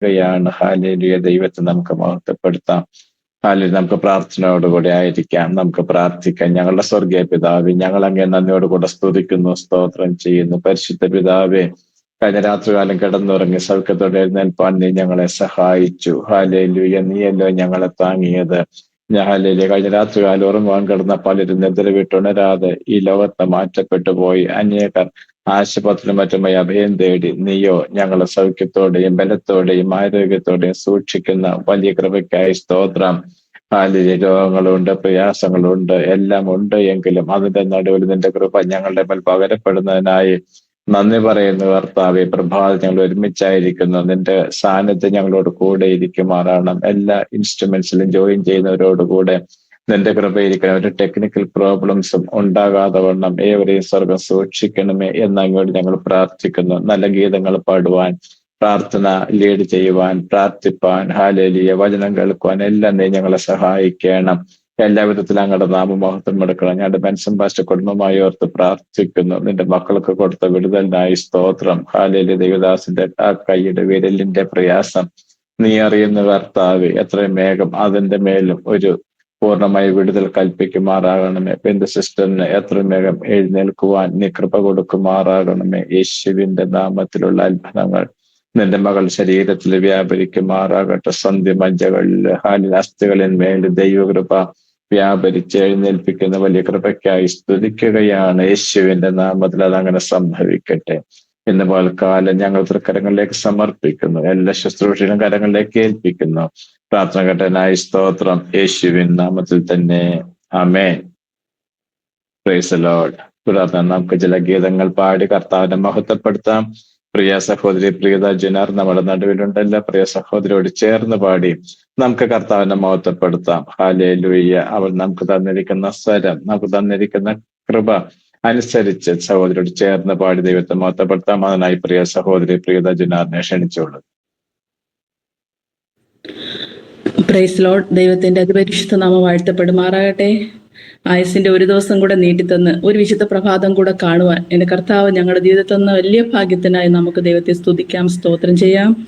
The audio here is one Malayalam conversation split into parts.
ാണ്. ഹല്ലേലൂയ. ദൈവത്തെ നമുക്ക് മഹത്വപ്പെടുത്താം. ഹല്ലേലൂയ. നമുക്ക് പ്രാർത്ഥനയോടുകൂടി ആയിരിക്കാം. നമുക്ക് പ്രാർത്ഥിക്കാം. ഞങ്ങളുടെ സ്വർഗീയ പിതാവേ, ഞങ്ങൾ അങ്ങേ നന്ദിയോടുകൂടെ സ്തുതിക്കുന്നു, സ്തോത്രം ചെയ്യുന്നു. പരിശുദ്ധ പിതാവേ, കഴിഞ്ഞ രാത്രികാലം കിടന്നുറങ്ങി സൗഖ്യത്തോടെ എഴുന്നേൽപ്പാൻ നീ ഞങ്ങളെ സഹായിച്ചു. ഹല്ലേലൂയ. നീയല്ലോ ഞങ്ങളെ താങ്ങിയത്. ഹല്ലേലൂയ. കഴിഞ്ഞ രാത്രികാലം ഉറങ്ങുവാൻ കിടന്ന പലരും നിദ്ര വിട്ടുണരാതെ ഈ ലോകത്ത് മാറ്റപ്പെട്ടു പോയി. അനേകർ ആശുപത്രിയിലും മറ്റുമായി അഭയം തേടി. നീയോ ഞങ്ങളെ സൗഖ്യത്തോടെയും ബലത്തോടെയും ആരോഗ്യത്തോടെയും സൂക്ഷിക്കുന്ന വലിയ കൃപയ്ക്കായി സ്തോത്രം. ഹല്ലേലൂയ. രോഗങ്ങളുണ്ട്, പ്രയാസങ്ങളുണ്ട്, എല്ലാം ഉണ്ട്. എങ്കിലും അതിന്റെ നടുവിൽ നിന്റെ കൃപ ഞങ്ങളുടെ മേൽ പകരപ്പെടുന്നതിനായി നന്ദി പറയുന്നു കർത്താവെ. പ്രഭാതം ഞങ്ങൾ ഒരുമിച്ചായിരിക്കുന്നു. നിന്റെ സാന്നിധ്യം ഞങ്ങളോട് കൂടെ ഇരിക്കുമാറാണ്. എല്ലാ ഇൻസ്ട്രുമെന്റ്സിലും ജോയിൻ ചെയ്യുന്നവരോടുകൂടെ നിന്റെ കൃപയിരിക്കണം. ഒരു ടെക്നിക്കൽ പ്രോബ്ലംസും ഉണ്ടാകാതെ വണ്ണം ഏവരെയും സ്വർഗം സൂക്ഷിക്കണമേ എന്നങ്ങോട്ട് ഞങ്ങൾ പ്രാർത്ഥിക്കുന്നു. നല്ല ഗീതങ്ങൾ പാടുവാൻ, പ്രാർത്ഥന ലീഡ് ചെയ്യുവാൻ, പ്രാർത്ഥിപ്പാൻ, ഹല്ലേലൂയ, വചനം കേൾക്കുവാൻ എല്ലാം നീ ഞങ്ങളെ സഹായിക്കണം. എല്ലാവിധത്തിലും അങ്ങയുടെ നാമമഹത്വം എടുക്കണം. ഞങ്ങളുടെ ബെൻസൺ പാസ്റ്റർ കുടുംബമായി ഓർത്ത് പ്രാർത്ഥിക്കുന്നു. നിന്റെ മക്കൾക്ക് കൊടുത്ത വിടുതലിനായി സ്തോത്രം. ഹല്ലേലൂയ. ദേവദാസിന്റെ ആ കൈയുടെ വിരലിന്റെ പ്രയാസം നീ അറിയുന്ന കർത്താവ്, എത്രയും വേഗം അതിന്റെ മേലും ഒരു പൂർണ്ണമായി വിടുതൽ കൽപ്പിക്കുമാറാകണമേ. പെന്ത് സിസ്റ്ററിന് എത്രയും വേഗം എഴുന്നേൽക്കുവാൻ നീ കൃപ കൊടുക്കുമാറാകണമേ. യേശുവിന്റെ നാമത്തിലുള്ള അത്ഭുതങ്ങൾ നിന്റെ മകൾ ശരീരത്തിൽ വ്യാപരിക്കുമാറാകട്ടെ. സന്ധ്യമജ്ജകളിൽ, ഹാലിൽ, അസ്ഥികളിന്മേൽ ദൈവകൃപ വ്യാപരിച്ച് എഴുന്നേൽപ്പിക്കുന്ന വലിയ കൃപയ്ക്കായി സ്തുതിക്കുകയാണ്. യേശുവിന്റെ നാമത്തിൽ അതങ്ങനെ സംഭവിക്കട്ടെ. ഇന്ന് പോൽക്കാലം ഞങ്ങൾ തൃക്കരങ്ങളിലേക്ക് സമർപ്പിക്കുന്നു. എല്ലാ ശുശ്രൂഷയിലും കരങ്ങളിലേക്ക് ഏൽപ്പിക്കുന്നു. പ്രാർത്ഥന കേട്ടനായി സ്തോത്രം. യേശുവിൻ നാമത്തിൽ തന്നെ ആമേൻ. Price the Lord. തുടർന്ന് നമുക്ക് ചില ഗീതങ്ങൾ പാടി കർത്താവിനെ മഹത്വപ്പെടുത്താം. പ്രിയ സഹോദരി പ്രിയത ജുനാർ നമ്മുടെ നടുവിലുണ്ടല്ലോ. പ്രിയ സഹോദരിയോട് ചേർന്ന് പാടി നമുക്ക് കർത്താവിനെ മഹത്വപ്പെടുത്താം. ഹല്ലേലൂയ. അവൾ നമുക്ക് തന്നിരിക്കുന്ന സ്വരം, നമുക്ക് തന്നിരിക്കുന്ന കൃപ അനുസരിച്ച് സഹോദരിയോട് ചേർന്ന് പാടി ദൈവത്തെ മഹത്വപ്പെടുത്താം. അതിനായി പ്രിയ സഹോദരി പ്രിയത ജുനാറിനെ ക്ഷണിച്ചോളൂ. Praise Lord. ദൈവത്തിന്റെ അതിപരിശുദ്ധ നാമം വാഴ്ത്തപ്പെടുമാറാകട്ടെ. ആയുസിന്റെ ഒരു ദിവസം കൂടെ നീട്ടിത്തന്ന് ഒരു വിശുദ്ധ പ്രഭാതം കൂടെ കാണുവാൻ എൻ്റെ കർത്താവ് ഞങ്ങളുടെ ജീവിതത്തിൽ നിന്ന് വലിയ ഭാഗ്യത്തിനായി നമുക്ക് ദൈവത്തെ സ്തുതിക്കാം, സ്തോത്രം ചെയ്യാം.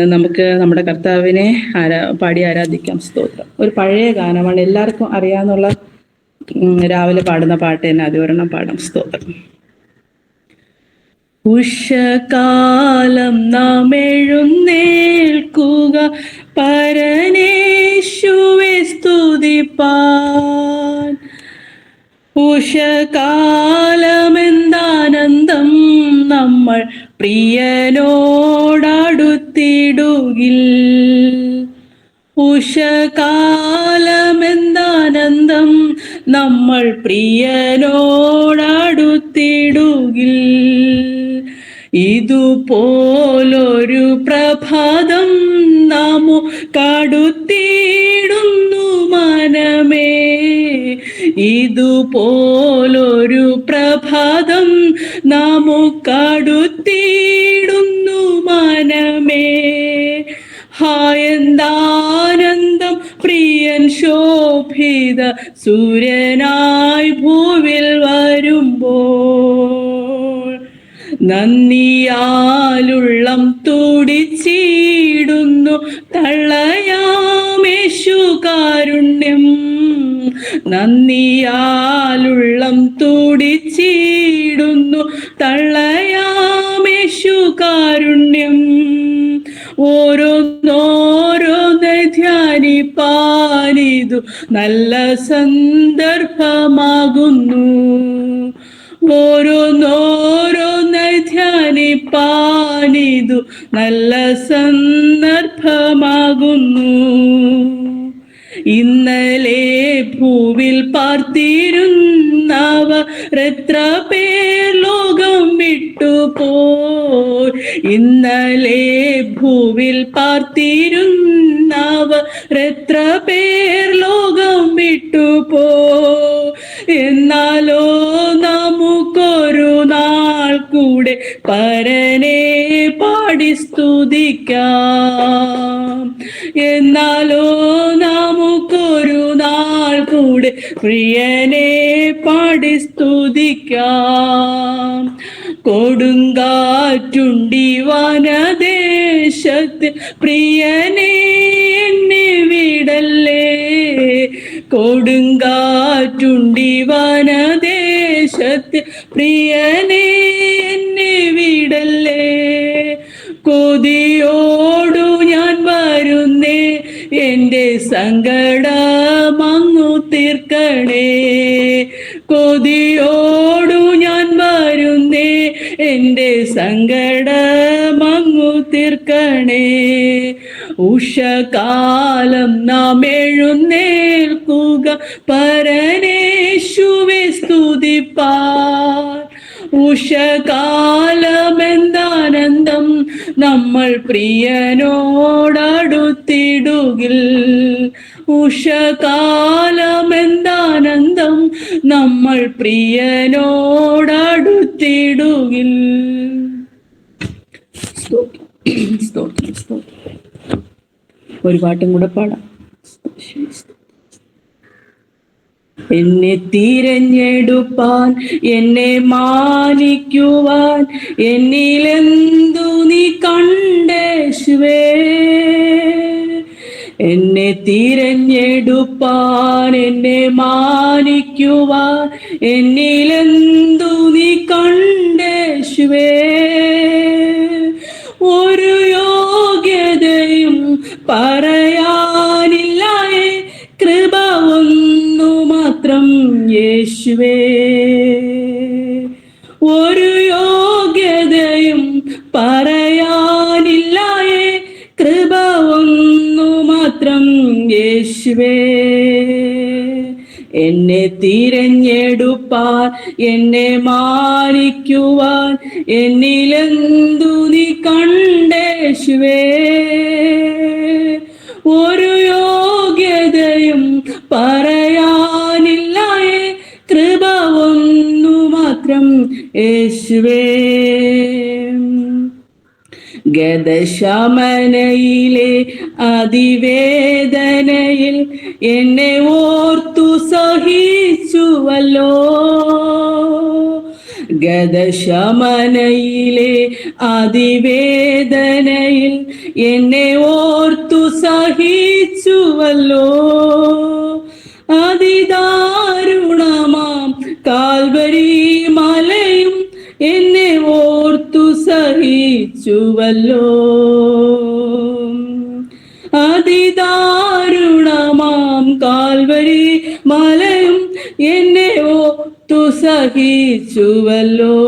നമുക്ക് നമ്മുടെ കർത്താവിനെ പാടി ആരാധിക്കാം. സ്തോത്രം. ഒരു പഴയ ഗാനമാണ്, എല്ലാവർക്കും അറിയാവുന്ന രാവിലെ പാടുന്ന പാട്ട് തന്നെ. അത് ഒരെണ്ണം പാടാം. സ്തോത്രം. ഉഷകാലം നാം എഴുന്നേൽക്കുക, പരനേശുവെ സ്തുതിപ്പാൻ. ഉഷകാലമെന്താനന്ദം നമ്മൾ പ്രിയനോടടുത്തിടുകിൽ. ഉഷകാലമെന്താനന്ദം നമ്മൾ പ്രിയനോടടുത്തിടുകിൽ. ഇതുപോലൊരു പ്രഭാതം നാമോ കടുത്തിടുന്നു മനമേ. ഇതുപോലൊരു പ്രഭാതം നാമോ കടുത്തിടുന്നു മനമേ. എന്താനന്ദം പ്രിയൻ ശോഭിത സൂര്യനായി ഭൂവിൽ വരുമ്പോൾ. നന്ദിയാലുള്ളം തുടിച്ചിടുന്നു തള്ളയാമേശു കാരുണ്യം. നന്ദിയാലുള്ളം തുടിച്ചിടുന്നു തള്ളയാമേശു കാരുണ്യം. ഓരോന്നോരോന്ന് ധ്യാനിപ്പാനിതു നല്ല സന്ദർഭമാകുന്നു. ഓരോന്നോരോന്ന് ധ്യാനിപ്പാനിതു നല്ല സന്ദർഭമാകുന്നു. ഇന്നലെ ഭൂവിൽ പാർത്തിരുന്നവർ എത്ര പേർ ലോകം വിട്ടുപോയി. ഇന്നലെ ഭൂവിൽ പാർത്തിരുന്നവർ എത്ര പേർ ലോകം വിട്ടുപോയി. എന്നാലോ നമുക്കൊരു നാൾ കൂടെ പരനെ പാടി സ്തുതിക്കാം. എന്നാലോ നമുക്കൊരു നാൾ കൂടെ പ്രിയനെ പാടി സ്തുതിക്കാം. കൊടുങ്കാറ്റുണ്ടി വനദേശത്ത് പ്രിയനേ എന്നെ വിടല്ലേ. കൊടുങ്കാറ്റുണ്ടി വനദേശത്ത് പ്രിയനേ എന്നെ വിടല്ലേ. കൊതിയോടു ഞാൻ വരുന്നേ, എൻ്റെ സങ്കടമങ്ങു തീർക്കണേ. കൊതിയോടു ഞാൻ വരുന്നേ, എൻ്റെ സങ്കടമങ്ങു തീർക്കണേ. ഉഷകാലം നാം എഴുന്നേൽക്കുക, പരനേശുവെ സ്തുതിപ്പാൻ. ഉഷകാലമെന്താനന്ദം നമ്മൾ പ്രിയനോടടുത്തിടുകിൽ. ഉഷകാലമെന്താനന്ദം നമ്മൾ പ്രിയനോടടുത്തിടുകിൽ. ഒരു പാട്ടും കൂടെ പാടാം. എന്നെ തിരഞ്ഞെടുപ്പാൻ, എന്നെ മാനിക്കുവാൻ, എന്നിലെന്തു നീ കണ്ടേശുവേ. എന്നെ തിരഞ്ഞെടുപ്പാൻ, എന്നെ മാനിക്കുവാൻ, എന്നിലെന്തു നീ കണ്ടേശുവേ. ഒരു യോഗ്യതയും പറയാനില്ലായേ, കൃപ ഒന്നു മാത്രം യേശുവേ. ഒരു യോഗ്യതയും പറയാനില്ലായേ, കൃപ ഒന്നു മാത്രം യേശുവേ. എന്നെ തിരഞ്ഞെടുപ്പാൻ, എന്നെ മാനിക്കുവാൻ, എന്നിലെന്തു നീ കണ്ടേശുവേ. ഒരു യോഗ്യതയും പറയാനില്ലായേ, കൃപ ഒന്നു മാത്രം യേശുവേ. ഗതശമനയിലെ അതിവേദനയിൽ എന്നെ ഓർത്തു സഹിച്ചുവല്ലോ. ഗതശമനയിലെ അതിവേദനയിൽ എന്നെ ഓർത്തു സഹിച്ചുവല്ലോ. അതിദാരുണമാം കാൽവരി മലയും എന്നെ ഓർത്തു സഹിച്ചുവല്ലോ. അതിദാരുണമാം കാൽവരി മലയും എന്നെ ഓർത്തു സഹിച്ചുവല്ലോ.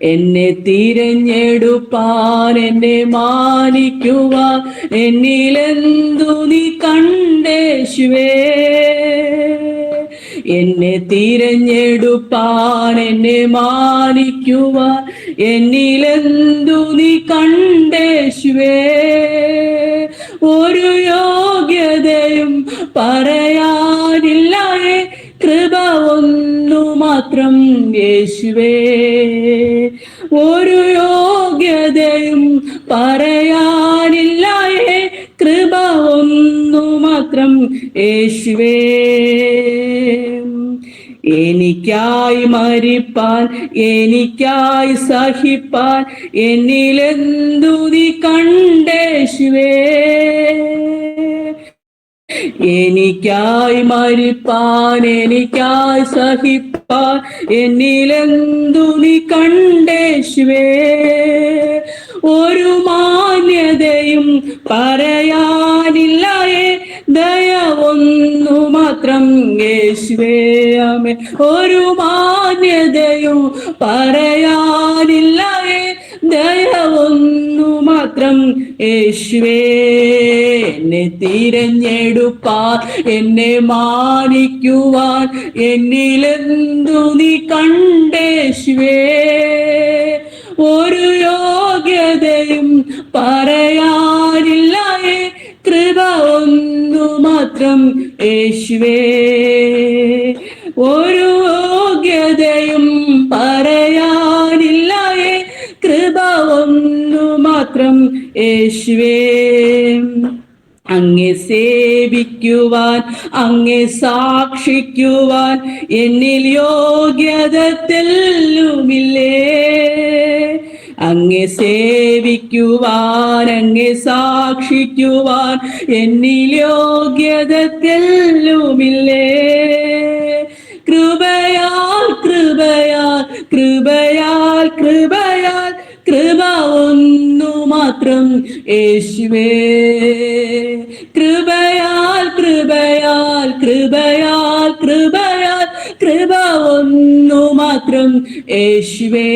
എന്നെ തിരഞ്ഞെടുപ്പാൻ, എന്നെ മാനിക്കുവാൻ, എന്നിലെന്തു നീ കണ്ടേശുവേ. എന്നെ തിരഞ്ഞെടുപ്പാൻ, എന്നെ മാനിക്കുവാൻ, എന്നിലെന്തു നീ കണ്ടേശുവേ. ഒരു യോഗ്യതയും പറയാനില്ലായേ, കൃപ ഒന്നു മാത്രം യേശുവേ. ഒരു യോഗ്യതയും പറയാനില്ലായേ, കൃപ ഒന്നു മാത്രം യേശുവേ. എനിക്കായി മരിപ്പാൻ, എനിക്കായി സഹിപ്പാൻ, എന്നിലെന്തു നീ കണ്ടേശുവേ. എനിക്കായി മരിപ്പാൻ, എനിക്കായി സഹിപ്പാൻ, എന്നിലെന്തു നീ കണ്ടേശുവേ. ഒരു മാന്യതയും പറയാനില്ലായേ, ദയ ഒന്നു മാത്രം യേശുവേ. ആമേൻ. ഒരു മാന്യതയും പറയാനില്ലായേ, ദയ ഒന്നു മാത്രം യേശുവേ. എന്നെ തിരഞ്ഞെടുപ്പാൻ, എന്നെ മാനിക്കുവാൻ, എന്നിലെന്തു നീ കണ്ടേശുവേ. ഒരു യോഗ്യതയും പറയാനില്ലായേ, കൃപ ഒന്നു മാത്രം യേശുവേ. ഒരു യോഗ്യതയും പറയാനില്ലായേ, കൃപ ഒന്നു മാത്രം യേശുവേ. അങ്ങെ സേവിക്കുവാൻ അങ്ങെ സാക്ഷിക്കുവാൻ എന്നിൽ യോഗ്യത തെല്ലുമില്ലേ. അങ്ങെ സേവിക്കുവാൻ അങ്ങെ സാക്ഷിക്കുവാൻ എന്നിൽ യോഗ്യത തെല്ലുമില്ലേ. കൃപയാൽ കൃപയാൽ കൃപയാൽ കൃപയാൽ കൃപ ഒന്നു മാത്രം യേശുവേ. കൃപയാൽ കൃപയാൽ കൃപയാൽ കൃപയാൽ കൃപ ഒന്നു മാത്രം യേശുവേ.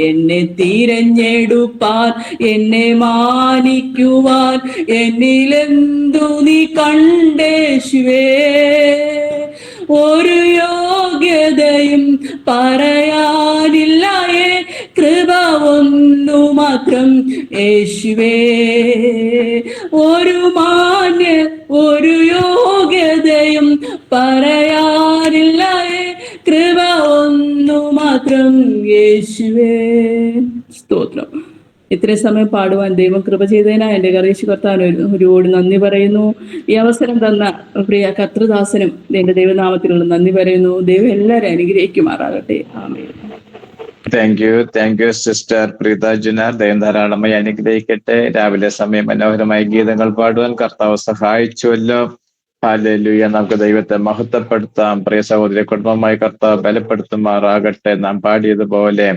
എന്നെ തിരഞ്ഞെടുപ്പാൻ എന്നെ മാനിക്കുവാൻ എന്നിലെന്തു നീ കണ്ടേശുവേ. ഒരു യോഗ്യതയും പറയാനില്ലായേ, കൃപ ഒന്നു മാത്രം യേശുവേ. ഒരു യോഗ്യതയും പറയാനില്ലായേ, കൃപ ഒന്നു മാത്രം യേശുവേ. സ്തോത്രം. ഇത്രയും സമയം പാടുവാൻ ദൈവം കൃപ ചെയ്തതിനായി എൻ്റെ കർത്താവിന് കർത്താവിന് ഒരുപാട് നന്ദി പറയുന്നു. ഈ അവസരം തന്ന പ്രിയ കർത്തൃദാസനും എൻ്റെ ദൈവനാമത്തിലുള്ള നന്ദി പറയുന്നു. ദൈവം എല്ലാവരും അനുഗ്രഹിക്കുമാറാകട്ടെ. ആമേൻ. Thank you sister Preetha Junar. ദൈവം ധാരാളമായി അനുഗ്രഹിക്കട്ടെ. രാവിലെ സമയം മനോഹരമായ ഗീതങ്ങൾ പാടുവാൻ കർത്താവ് സഹായിച്ചുവല്ലോ. ഹല്ലേലൂയ. നമുക്ക് ദൈവത്തെ മഹത്വപ്പെടുത്താം. പ്രിയ സഹോദരി, കുടുംബമായി കർത്താവ് ബലപ്പെടുത്തുമാറാകട്ടെ. നാം പാടിയതുപോലെ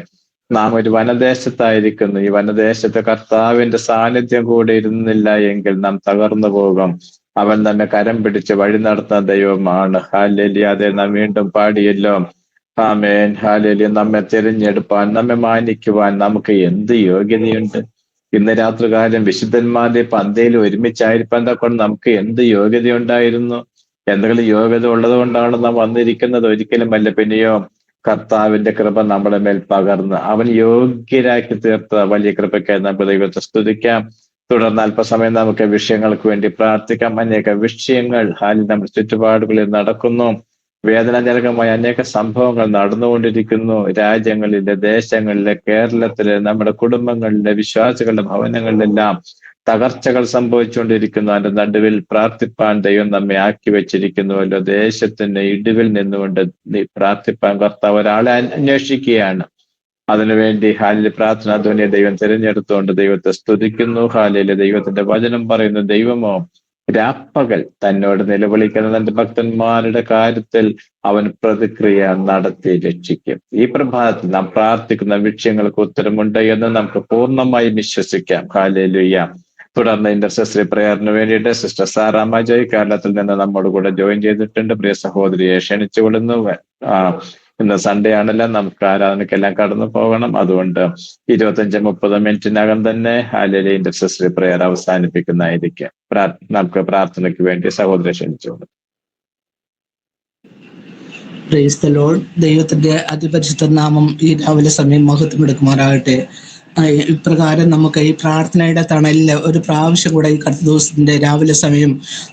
നാം ഒരു വനദേശത്തായിരിക്കുന്നു. ഈ വനദേശത്ത് കർത്താവിന്റെ സാന്നിധ്യം കൂടെ ഇരുന്നില്ല എങ്കിൽ നാം തകർന്നു പോകും. അവൻ നമ്മെ കരം പിടിച്ച് വഴി നടത്തുന്ന ദൈവമാണ്. ഹല്ലേലൂയ. അതെ, നാം വീണ്ടും പാടിയല്ലോ. ആമേൻ. ഹല്ലേലൂയ. നമ്മെ തിരഞ്ഞെടുപ്പാൻ, നമ്മെ മാനിക്കുവാൻ നമുക്ക് എന്ത് യോഗ്യതയുണ്ട്. ഇന്ന് രാത്രികാലം വിശുദ്ധന്മാരുടെ പന്തയിൽ ഒരുമിച്ചായിരിക്കാൻ കൊണ്ട് നമുക്ക് എന്ത് യോഗ്യതയുണ്ടായിരുന്നു. എന്തെങ്കിലും യോഗ്യത ഉള്ളത് കൊണ്ടാണ് നാം വന്നിരിക്കുന്നത്? ഒരിക്കലുമല്ല. പിന്നെയോ കർത്താവിന്റെ കൃപ നമ്മുടെ മേൽ പകർന്ന് അവൻ യോഗ്യരാക്കി തീർത്ത വലിയ കൃപയ്ക്കായി നമുക്ക് ദൈവത്തെ സ്തുതിക്കാം. തുടർന്ന് അല്പസമയം നമുക്ക് വിഷയങ്ങൾക്ക് വേണ്ടി പ്രാർത്ഥിക്കാം. അനേക വിഷയങ്ങൾ നമ്മുടെ ചുറ്റുപാടുകളിൽ നടക്കുന്നു. വേദനാജനകമായ അനേക സംഭവങ്ങൾ നടന്നുകൊണ്ടിരിക്കുന്നു. രാജ്യങ്ങളിലെ, ദേശങ്ങളിലെ, കേരളത്തിലെ, നമ്മുടെ കുടുംബങ്ങളിലെ, വിശ്വാസികളുടെ ഭവനങ്ങളിലെല്ലാം തകർച്ചകൾ സംഭവിച്ചുകൊണ്ടിരിക്കുന്നു. അതിന്റെ നടുവിൽ പ്രാർത്ഥിപ്പാൻ ദൈവം നമ്മെ ആക്കി വെച്ചിരിക്കുന്നുവല്ലോ. ദേശത്തിന്റെ ഇടിവിൽ നിന്നുകൊണ്ട് പ്രാർത്ഥിപ്പാൻ കർത്താവ് ഒരാളെ അന്വേഷിക്കുകയാണ്. അതിനുവേണ്ടി ഹാലിൽ പ്രാർത്ഥനാ ധ്വനിയെ ദൈവം തിരഞ്ഞെടുത്തുകൊണ്ട് ദൈവത്തെ സ്തുതിക്കുന്നു. ഹാലിൽ ദൈവത്തിന്റെ വചനം പറയുന്നു, ദൈവമോ രാപ്പകൽ തന്നോട് നിലവിളിക്കുന്ന തന്റെ ഭക്തന്മാരുടെ കാര്യത്തിൽ അവൻ പ്രതിക്രിയ നടത്തി രക്ഷിക്കും. ഈ പ്രഭാതത്തിൽ നാം പ്രാർത്ഥിക്കുന്ന വിഷയങ്ങൾക്ക് ഉത്തരമുണ്ട് എന്ന് നമുക്ക് പൂർണ്ണമായി വിശ്വസിക്കാം. ഹല്ലേലൂയ. തുടർന്ന് ഇന്റർസെസറി പ്രയറിന് വേണ്ടിയിട്ട് സിസ്റ്റർ സാറാമ്മ ജോയ് കേരളത്തിൽ നിന്ന് നമ്മോട് കൂടെ ജോയിൻ ചെയ്തിട്ടുണ്ട്. പ്രിയ സഹോദരിയെ ക്ഷണിച്ചുകൊള്ളുന്നു. ഇന്ന് സൺഡേ ആണല്ലോ, നമുക്ക് ആരാധനക്കെല്ലാം കടന്നു പോകണം. അതുകൊണ്ട് 25-30 മിനിറ്റിനകം തന്നെ ഹല്ലേലൂയ ഇന്റർസെസറി പ്രയർ അവസാനിപ്പിക്കുന്നതായിരിക്കും. നമുക്ക് പ്രാർത്ഥനയ്ക്ക് വേണ്ടി സഹോദരി ക്ഷണിച്ചുകൊള്ളു. Price the Lord. ദൈവത്തിന്റെ അതിപരിശുദ്ധ നാമം ഈ രാവിലെ സമയം മഹത്വമെടുക്കുമാറാകട്ടെ. ഇപ്രകാരം നമുക്ക് ഈ പ്രാർത്ഥനയുടെ തണലില് ഒരു പ്രാവശ്യം കൂടെ ഈ കർത്ത ദിവസത്തിന്റെ രാവിലെ സമയം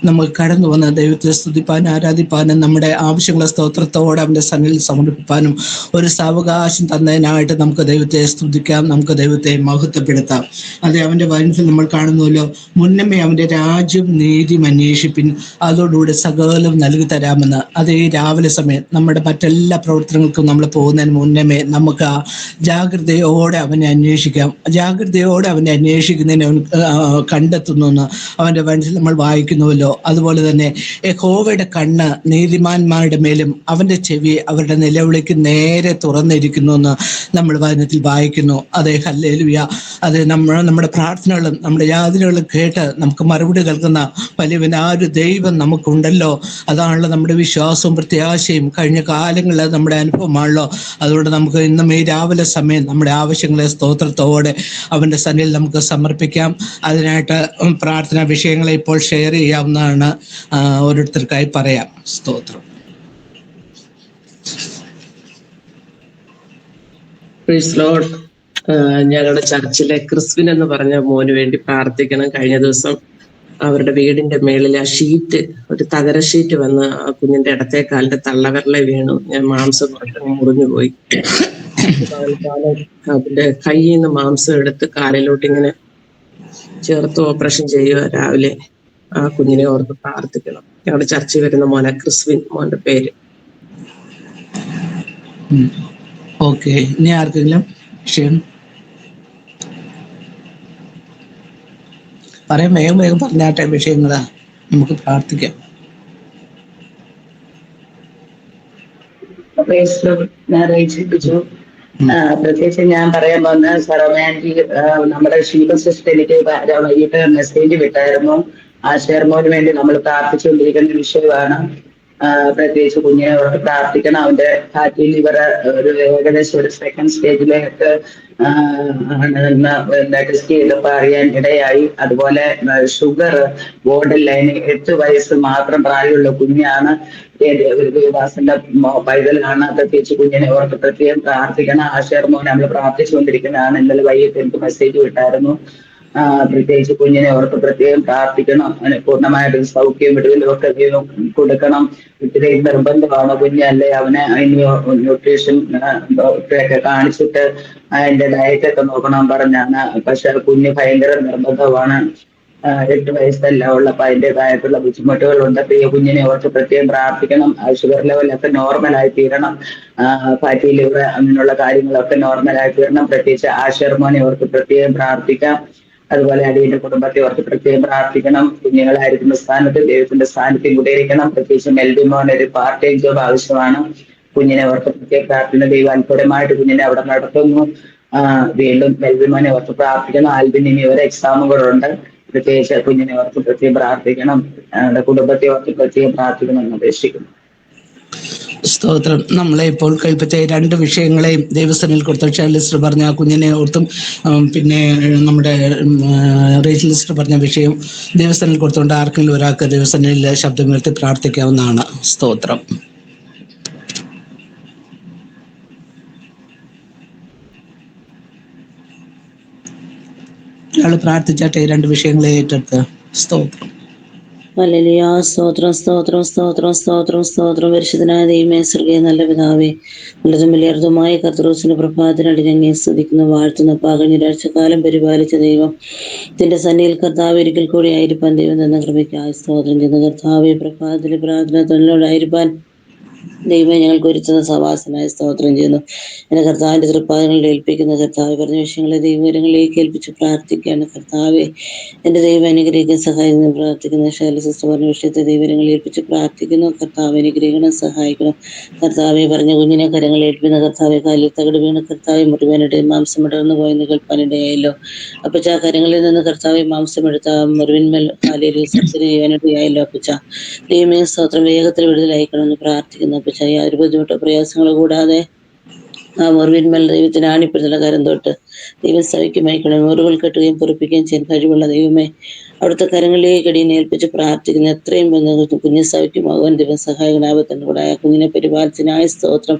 നമുക്ക് കടന്നു വന്ന് ദൈവത്തെ സ്തുതിപ്പാനും ആരാധിപ്പാനും നമ്മുടെ ആവശ്യങ്ങളെ സ്തോത്രത്തോടെ അവന്റെ സന്നിധിയിൽ സമർപ്പിപ്പാനും ഒരു സാവകാശം തന്നതിനായിട്ട് നമുക്ക് ദൈവത്തെ സ്തുതിക്കാം, നമുക്ക് ദൈവത്തെ മഹത്വപ്പെടുത്താം. അതെ, അവന്റെ വചനത്തിൽ നമ്മൾ കാണുന്നുവല്ലോ, മുന്നമേ അവന്റെ രാജ്യം നീതിയും അന്വേഷിപ്പിൻ, അതോടുകൂടി സകലം നൽകി തരാമെന്ന്. അത് ഈ രാവിലെ സമയം നമ്മുടെ മറ്റെല്ലാ പ്രവർത്തനങ്ങൾക്കും നമ്മൾ പോകുന്നതിന് മുന്നമേ നമുക്ക് ആ ജാഗ്രതയോടെ അവനെ അന്വേഷിക്കാം. ജാഗ്രതയോടെ അവനെ അന്വേഷിക്കുന്നതിനെ അവൻ കണ്ടെത്തുന്നു എന്ന് അവന്റെ വചനത്തിൽ നമ്മൾ വായിക്കുന്നുവല്ലോ. അതുപോലെ തന്നെ യഹോവയുടെ കണ്ണ് നീതിമാന്മാരുടെ മേലും അവന്റെ ചെവി അവരുടെ നിലവിളിക്ക് നേരെ തുറന്നിരിക്കുന്നു എന്ന് നമ്മൾ വചനത്തിൽ വായിക്കുന്നു. അതെ, ഹല്ലേലൂയ. അതെ, നമ്മുടെ പ്രാർത്ഥനകളും നമ്മുടെ യാതനകളും കേട്ട് നമുക്ക് മറുപടി കേൾക്കുന്ന വലിയവനായൊരു ദൈവം നമുക്കുണ്ടല്ലോ. അതാണല്ലോ നമ്മുടെ വിശ്വാസവും പ്രത്യാശയും. കഴിഞ്ഞ കാലങ്ങളിൽ നമ്മുടെ അനുഭവമാണല്ലോ. അതുകൊണ്ട് നമുക്ക് ഇന്നും ഈ രാവിലെ സമയം നമ്മുടെ ആവശ്യങ്ങളെ സ്തോത്രത്തോടെ അവന്റെ സന്നിധിയിൽ നമുക്ക് സമർപ്പിക്കാം. അതിനായിട്ട് പ്രാർത്ഥനാ വിഷയങ്ങളെ ഇപ്പോൾ ഷെയർ ചെയ്യാവുന്നതാണ്. ഓരോരുത്തർക്കായി പറയാം. സ്തോത്രം. Praise Lord. ഞങ്ങളുടെ ചർച്ചിലെ ക്രിസ്വിൻ എന്ന് പറഞ്ഞ മോന് വേണ്ടി പ്രാർത്ഥിക്കണം. കഴിഞ്ഞ ദിവസം അവരുടെ വീടിന്റെ മേളിൽ ആ ഷീറ്റ്, ഒരു തകര ഷീറ്റ് വന്ന് ആ കുഞ്ഞിന്റെ ഇടത്തെ കാലിന്റെ തള്ളവിരലെ വീണു. ഞാൻ മാംസം കുറച്ച് മുറിഞ്ഞു പോയി. അതിന്റെ കയ്യിൽ നിന്ന് മാംസം എടുത്ത് കാലിലോട്ട് ഇങ്ങനെ ചേർത്ത് ഓപ്പറേഷൻ ചെയ്യുക രാവിലെ. ആ കുഞ്ഞിനെ ഓർത്ത് പ്രാർത്ഥിക്കണം. ഞങ്ങളുടെ ചർച്ചിൽ വരുന്ന മോനെ ക്രിസ്വിൻ, മോന്റെ പേര്. ഓക്കെ, ഇനി ആർക്കെങ്കിലും വിഷയം പറയാം? വേഗം വേഗം പറഞ്ഞാട്ടെ വിഷയങ്ങളാ, നമുക്ക് പ്രാർത്ഥിക്കാം. ഞാൻ റേച്ചിപ്പിച്ചു. പ്രത്യേകിച്ച് ഞാൻ പറയാൻ വന്ന സർവമാൻറ്റി നമ്മുടെ ഷീല സിസ്റ്റർ എനിക്ക് വൈകിട്ട് മെസ്സേജ് വിട്ടായിരുന്നു. ആ ഷെയർമോന് വേണ്ടി നമ്മൾ പ്രാർത്ഥിച്ചുകൊണ്ടിരിക്കുന്ന വിഷയമാണ്. പ്രത്യേകിച്ച് കുഞ്ഞിനെ അവർക്ക് പ്രാർത്ഥിക്കണം. അവന്റെ ഫാറ്റി ലിവർ ഒരു ഏകദേശം ഒരു സെക്കൻഡ് സ്റ്റേജിലേക്ക് ടെസ്റ്റ് ചെയ്തപ്പോൾ അറിയാൻ ഇടയായി. അതുപോലെ ഷുഗർ ബോർഡർ ലൈൻ 8 വയസ്സ് മാത്രം പ്രായമുള്ള കുഞ്ഞാണ്. ദേവദാസന്റെ പൈതലാണ്. പ്രത്യേകിച്ച് കുഞ്ഞിനെ ഓർത്ത് പ്രത്യേകം പ്രാർത്ഥിക്കണം. ആശയർമോനെ നമ്മൾ പ്രാർത്ഥിച്ചുകൊണ്ടിരിക്കുന്നതാണ്. ഇന്നലെ വൈകിട്ട് എനിക്ക് മെസ്സേജ് വിട്ടായിരുന്നു. പ്രത്യേകിച്ച് കുഞ്ഞിനെ ഓർത്ത് പ്രത്യേകം പ്രാർത്ഥിക്കണം. അവന് പൂർണ്ണമായിട്ടും സൗഖ്യം വിടുതലും ഒക്കെ കൊടുക്കണം. ഇത്രയും നിർബന്ധമാണ്. കുഞ്ഞല്ലേ, അവനെ ന്യൂട്രീഷൻ ഡോക്ടറെയൊക്കെ കാണിച്ചിട്ട് അതിന്റെ ഡയറ്റൊക്കെ നോക്കണം പറഞ്ഞാണ്. പക്ഷെ കുഞ്ഞ് ഭയങ്കര നിർബന്ധമാണ്. 8 വയസ്സല്ല ഉള്ളപ്പോ അതിൻ്റെതായിട്ടുള്ള ബുദ്ധിമുട്ടുകളുണ്ട്. പ്രിയ കുഞ്ഞിനെ ഓർത്ത് പ്രത്യേകം പ്രാർത്ഥിക്കണം. ഷുഗർ ലെവലൊക്കെ നോർമലായി തീരണം. ഫാറ്റി ലിവർ അങ്ങനെയുള്ള കാര്യങ്ങളൊക്കെ നോർമലായി തീരണം. പ്രത്യേകിച്ച് ആശർമോനെ ഓർത്ത് പ്രത്യേകം പ്രാർത്ഥിക്കാം. അതുപോലെ അടിയന്റെ കുടുംബത്തെ ഓർത്ത് പ്രത്യേകം പ്രാർത്ഥിക്കണം. കുഞ്ഞുങ്ങളായിരിക്കുന്ന സ്ഥാനത്ത് ദൈവത്തിന്റെ സാന്നിധ്യം കൂടിയിരിക്കണം. പ്രത്യേകിച്ച് മെൽബിമോൻ ഒരു പാർട്ട് ടൈം ജോബ് ആവശ്യമാണ്. കുഞ്ഞിനെ ഓർത്ത് പ്രത്യേകം പ്രാർത്ഥന. ദൈവം അത്ഭുതമായിട്ട് കുഞ്ഞിനെ അവിടെ നടത്തുന്നു. വീണ്ടും മെൽബിമോനെ ഓർത്ത് പ്രാർത്ഥിക്കണം. ആൽബിന് ഇനി ഒരു എക്സാമും കൂടെ ഉണ്ട്. പ്രത്യേകിച്ച് കുഞ്ഞിനെ ഓർത്ത് പ്രത്യേകം പ്രാർത്ഥിക്കണം. കുടുംബത്തെ ഓർത്ത് പ്രത്യേകം പ്രാർത്ഥിക്കണം എന്ന് അപേക്ഷിക്കുന്നു. സ്തോത്രം. നമ്മളെ ഇപ്പോൾ കൽപ്പിച്ച 2 വിഷയങ്ങളെയും ദൈവസ്ഥനിൽ കൊടുത്ത ലിസ്റ്റർ പറഞ്ഞ കുഞ്ഞിനെ ഓർത്തും പിന്നെ നമ്മുടെ റേച്ചൽ ലിസ്റ്റർ പറഞ്ഞ വിഷയം ദൈവസ്ഥനിൽ കൊടുത്തുകൊണ്ട് ആർക്കെങ്കിലും ഒരാൾക്ക് ദൈവസ്ഥനിൽ ശബ്ദം ഉയർത്തി പ്രാർത്ഥിക്കാവുന്നതാണ്. സ്തോത്രം. ഇയാൾ പ്രാർത്ഥിച്ചാട്ടെ 2 വിഷയങ്ങളെ ഏറ്റെടുത്ത്. സ്തോത്രം. ഹല്ലേലൂയ. സ്തോത്രം സ്തോത്രം സ്തോത്രം സ്തോത്രം സ്തോത്രം. പരിശുദ്ധനായ ദൈവമേ, സ്വർഗീയ നല്ല പിതാവേ, നല്ലതും വലിയതുമായ കർത്തൃദിവസത്തിന്റെ പ്രഭാതത്തിനടി ഞങ്ങളെ സ്തുതിക്കുന്നു, വാഴ്ത്തുന്നു. കഴിഞ്ഞ ഒരാഴ്ചക്കാലം പരിപാലിച്ച ദൈവം ഇതിന്റെ സന്നിധിയിൽ കർത്താവ് ഒരിക്കൽ കൂടി ആയിരിക്കാൻ ദൈവം തന്ന കൃപയ്ക്കായി സ്തോത്രം ചെയ്യുന്നു. കർത്താവെ, പ്രഭാതത്തിലെ പ്രാർത്ഥന തൊഴിലോടായിരിക്കാൻ ദൈവമേ ഞങ്ങൾക്ക് ഒരുക്കുന്ന സവാസനായ സ്തോത്രം ചെയ്യുന്നു. എന്റെ കർത്താവിന്റെ തൃപ്പാദങ്ങളിൽ ഏൽപ്പിക്കുന്ന കർത്താവ് പറഞ്ഞ വിഷയങ്ങളെ ദൈവങ്ങളിലേക്ക് ഏൽപ്പിച്ച് പ്രാർത്ഥിക്കുകയാണ്. കർത്താവെ, എന്റെ ദൈവം അനുഗ്രഹിക്കാൻ സഹായിക്കുന്നു പ്രാർത്ഥിക്കുന്ന ശൈല സിസ്റ്റർ പറഞ്ഞ വിഷയത്തെ ദൈവങ്ങളിൽ ഏൽപ്പിച്ച് പ്രാർത്ഥിക്കുന്നു. കർത്താവ് അനുഗ്രഹിക്കണം, സഹായിക്കണം. കർത്താവെ, പറഞ്ഞ കുഞ്ഞിനെ കരങ്ങളിൽ ഏൽപ്പിക്കുന്ന കർത്താവെ, കാലിൽ തകട് വീണ് കർത്താവെ മുറിവേനിടെ മാംസം ഇടർന്നു പോയെന്ന് കേൾപ്പാനിടയായല്ലോ. അപ്പച്ച കരങ്ങളിൽ നിന്ന് കർത്താവെ മാംസം എടുത്ത മുറിവിന്മേൽ കാലിൽ സത്തിന് ജീവനിടയായല്ലോ. അപ്പച്ച ദൈവമേ സ്തോത്രം, വേഗത്തിൽ വിടുതലയക്കണമെന്ന് പ്രാർത്ഥിക്കുന്നു. അപ്പച്ച യാതൊരു ബുദ്ധിമുട്ടോ പ്രയാസങ്ങളോ കൂടാതെ ആ മുറിവിന്മേൽ ദൈവത്തിന് ആണിപ്പെടുത്തുന്ന കരം തൊട്ട് ദൈവം സൗഖ്യമായിക്കണം. മുറിവുകൾ കെട്ടുകയും പൊറിപ്പിക്കുകയും ചെയ്യാൻ കഴിവുള്ള ദൈവമേ, അവിടുത്തെ കരങ്ങളിലേക്ക് അടിയനെ ഏൽപ്പിച്ച് പ്രാർത്ഥിക്കുന്ന എത്രയും കുഞ്ഞ് സൗഖ്യമാകുവാൻ ദൈവം സഹായകനാപത്തിന് കൂടെ കുഞ്ഞിനെ പരിപാലിച്ചതിനായ സ്തോത്രം.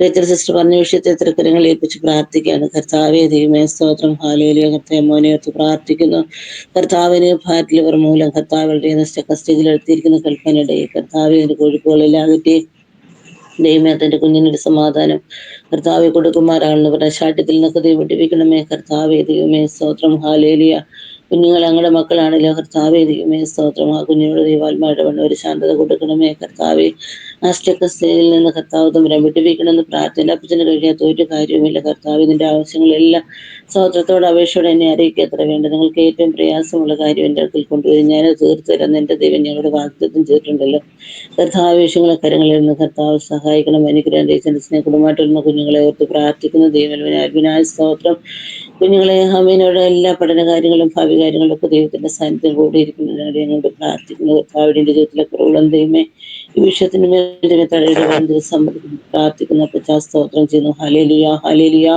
റേച്ചൽ സിസ്റ്റർ പറഞ്ഞ വിഷയത്തെ എത്ര കരങ്ങളിൽ ഏൽപ്പിച്ച് പ്രാർത്ഥിക്കുകയാണ്. കർത്താവെ, ദൈവമേ സ്തോത്രം. ഹല്ലേലൂയ. കർത്താവേ, മോനെ ഓർത്ത് പ്രാർത്ഥിക്കുന്നു. കർത്താവിന് ഫാറ്റ് ലിവർ മൂലം കർത്താവുകളുടെ സ്റ്റേജിൽ എടുത്തിരിക്കുന്ന കൽപ്പനയുടെ കർത്താവെ, അതിന്റെ കൊഴുപ്പുകളെല്ലാം അകറ്റി ദൈവമേ തന്റെ കുഞ്ഞിനൊരു സമാധാനം കർത്താവെ കൊടുക്കുമാറാണെന്ന് പറഞ്ഞ ശാഠ്യത്തിൽ നിന്നൊക്കെ ദൈവം വിട്ടിപ്പിക്കണമേ. കർത്താവെ, ദൈവമേ സ്തോത്രം. ഹല്ലേലൂയ. കുഞ്ഞുങ്ങൾ ഞങ്ങളുടെ മക്കളാണല്ലോ. കർത്താവെ, ദൈവമേ സ്തോത്രം. ആ കുഞ്ഞുങ്ങളുടെ ദൈവാത്മാരുടെ വണ്ണം ഒരു ശാന്തത കൊടുക്കണമേ. കർത്താവെ, സ്റ്റേജിൽ നിന്ന് കർത്താവ് തമ്പുരാൻ വിട്ടുവീക്കണമെന്ന് പ്രാർത്ഥന. അപ്പച്ചന് കഴിയാത്ത ഒരു കാര്യവുമില്ല. കർത്താവ്, ഇതിന്റെ ആവശ്യങ്ങളെല്ലാം സ്തോത്രത്തോടെ അപേക്ഷയോടെ എന്നെ അറിയിക്കുക. എത്ര വേണ്ട നിങ്ങൾക്ക് ഏറ്റവും പ്രയാസമുള്ള കാര്യം എൻ്റെ അടുക്കൽ കൊണ്ടുവരും, ഞാനത് തീർത്തു തരാം. എൻ്റെ ദൈവം ഞങ്ങളുടെ വാഗ്ദത്തം ചെയ്തിട്ടുണ്ടല്ലോ. കർത്താവ്, വിഷയങ്ങളെ കരങ്ങളിൽ നിന്ന് കർത്താവ് സഹായിക്കണം. അനുഗ്രഹം ദൈവത്തിന്റെ കുടുംബമായിട്ടുള്ള കുഞ്ഞുങ്ങളെ ഓർത്ത് പ്രാർത്ഥിക്കുന്ന ദൈവനായ സ്തോത്രം. കുഞ്ഞുങ്ങളെ അമ്മീനോട് എല്ലാ പഠന കാര്യങ്ങളും ഭാവി കാര്യങ്ങളൊക്കെ ദൈവത്തിന്റെ സാന്നിധ്യം കൂടെ ഇരിക്കുന്നതിനാണ് ഞങ്ങളോട് പ്രാർത്ഥിക്കുന്നത്. കർത്താവിന്റെ ജീവിതത്തിലെ കുറവുകളും ദൈവമേ ഈ വിഷയത്തിന് മേൽ തടയിടുവാൻ സമ്മതിക്കുന്നു പ്രാർത്ഥിക്കുന്ന സ്തോത്രം ചെയ്യുന്നു. Hallelujah hallelujah.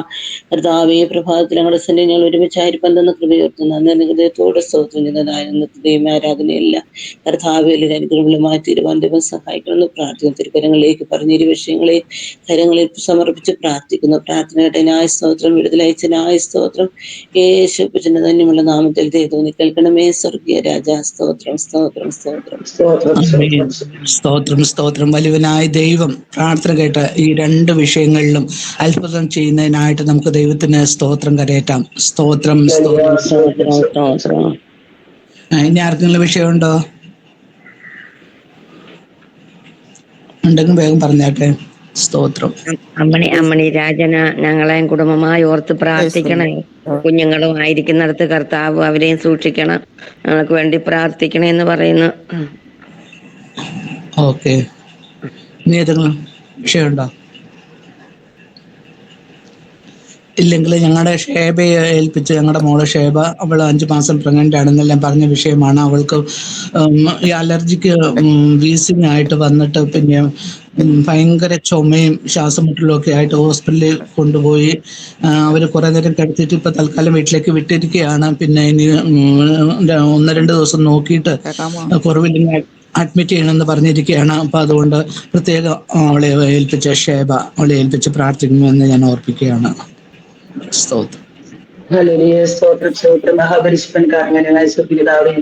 കർത്താവേ, പ്രഭാതത്തിൽ ഞങ്ങളുടെ സന്നിധി ഞങ്ങൾ ഒരുമിച്ചായിരിക്കാൻ തന്ന കൃപയോർത്തുന്നു. അന്ന് ഹൃദയത്തോടെ സ്തോത്രം ചെയ്യുന്നതായിരുന്നു ദൈവ ആരാധനയില്ല. കർത്താവേൽ അനുഗ്രഹങ്ങളെ മാറ്റിയിരുവാൻ ദൈവം സഹായിക്കണമെന്ന് പ്രാർത്ഥിക്കുന്നു. തിരുക്കരങ്ങളിലേക്ക് പറഞ്ഞിരു വിഷയങ്ങളെ കരങ്ങളിൽ സമർപ്പിച്ച് പ്രാർത്ഥിക്കുന്നു. പ്രാർത്ഥനയുടെ ന്യായ സ്തോത്രം, വിടുതലയച്ചനായ സ്തോത്രം, യേശുവിന്റെ ധന്യമുള്ള നാമത്തിൽ ദൈവം കേൾക്കണമേ. സ്വർഗീയ രാജാ, സ്തോത്രം സ്തോത്രം സ്തോത്രം സ്തോത്രം സ്തോത്രം. വലിയവനായ ദൈവം പ്രാർത്ഥന കേട്ട ഈ 2 വിഷയങ്ങളിലും അത്ഭുതം ചെയ്യുന്നതിനായിട്ട് നമുക്ക് ദൈവത്തിന് സ്തോത്രം കരയറ്റാം. സ്തോത്രം സ്തോത്രം. ഇനി ആർക്കെങ്കിലും വിഷയമുണ്ടോ? ഉണ്ടെങ്കിൽ വേഗം പറഞ്ഞാട്ടെ. സ്തോത്രം. അമ്മണി രാജന ഞങ്ങളെയും കുടുംബമായി ഓർത്ത് പ്രാർത്ഥിക്കണേ. കുഞ്ഞുങ്ങളും ആയിരിക്കുന്നിടത്ത് കർത്താവ് അവരെയും സൂക്ഷിക്കണം. ഞങ്ങൾക്ക് വേണ്ടി പ്രാർത്ഥിക്കണേ എന്ന് പറയുന്നു. ഓക്കെ, ഇനി ഏതെങ്കിലും വിഷയമുണ്ടോ? ഇല്ലെങ്കിൽ ഞങ്ങളുടെ ഷേബയെ ഏൽപ്പിച്ച്, ഞങ്ങളുടെ മോള് ഷേബ, അവൾ 5 മാസം പ്രഗ്നന്റ് ആണെന്നെല്ലാം പറഞ്ഞ വിഷയമാണ്. അവൾക്ക് ഈ അലർജിക്ക് വീസിങ് ആയിട്ട് വന്നിട്ട് പിന്നെ ഭയങ്കര ചുമയും ശ്വാസം മുട്ടലും ഒക്കെ ആയിട്ട് ഹോസ്പിറ്റലിൽ കൊണ്ടുപോയി. അവർ കുറേ നേരം കിടത്തിയിട്ട് ഇപ്പൊ തൽക്കാലം വീട്ടിലേക്ക് വിട്ടിരിക്കുകയാണ്. പിന്നെ ഇനി 1-2 ദിവസം നോക്കിയിട്ട് കുറവില്ലെങ്കിൽ അഡ്മിറ്റ് ചെയ്യണമെന്ന് പറഞ്ഞിരിക്കുകയാണ്. അപ്പൊ അതുകൊണ്ട് പ്രത്യേകം അവളെ ഏൽപ്പിച്ച ഷേബ, അവളെ ഏൽപ്പിച്ച് പ്രാർത്ഥിക്കുമെന്ന് ഞാൻ ഓർപ്പിക്കുകയാണ്. സ്തോത്രം. ഹല്ലേലൂയ. സ്തോത്രം സ്തോത്രം. മഹാപരിശുദ്ധൻ കാരണനായ സ്വർഗ്ഗപിതാവേ,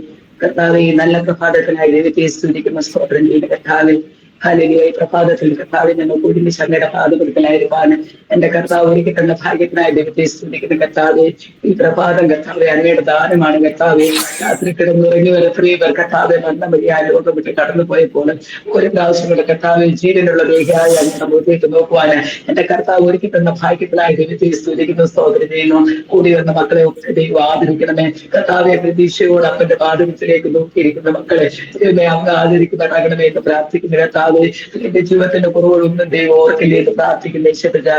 കർത്താവേ, നല്ല പ്രഭാതത്തിനായി ദൈവത്തെ സ്തുതിക്കുന്ന സ്തോത്രം ചെയ്യുന്ന കർത്താവേ. ഹല്ലേലൂയ. പ്രഭാതത്തിൽ കർത്താവെ ഞങ്ങൾക്ക് ഒരുമിച്ച് അങ്ങയുടെ പാദപുരത്തിലായിരിക്കാൻ എന്റെ കർത്താവ് ഒരുക്കി തന്ന ഭാഗ്യത്തിനായി ദൈവത്തെ സ്തുതിക്കുന്ന കർത്താവെ. ഈ പ്രഭാതം കർത്താവെ അങ്ങയുടെ ദാനമാണ് കർത്താവെ. രാത്രി കിടന്നുറങ്ങി വരെ പ്രിയവർ കർത്താവെ മരണം വഴിയായ ലോകം വിട്ട് കടന്നു പോയപ്പോൾ ഒരു പ്രാവശ്യം കൂടെ കർത്താവെ ജീവനുള്ള ദേഹിയായി അങ്ങയുടെ മുഖത്തേക്ക് നോക്കുവാൻ എന്റെ കർത്താവ് ഒരുക്കി തന്ന ഭാഗ്യത്തിനായി ദൈവത്തെ സ്തുതിക്കുന്ന സ്തോത്രം ചെയ്യുന്നു. കൂടി വന്ന മക്കളെ ഒക്കെ ദൈവം ആദരിക്കണമേ കർത്താവെ. പ്രതീക്ഷയോട് അപ്പന്റെ പാദത്തിലേക്ക് നോക്കിയിരിക്കുന്ന മക്കളെ ദൈവമേ അങ്ങ് ആദരിക്കുന്നുണ്ടാകണമേ എന്ന് പ്രാർത്ഥിക്കുന്ന കർത്താവ്. എന്റെ ജീവിതത്തിന്റെ കുറവുകളൊന്നും ദൈവം ഓർക്കില്ലേ എന്ന് പ്രാർത്ഥിക്കുന്ന ഈശ്വരജാ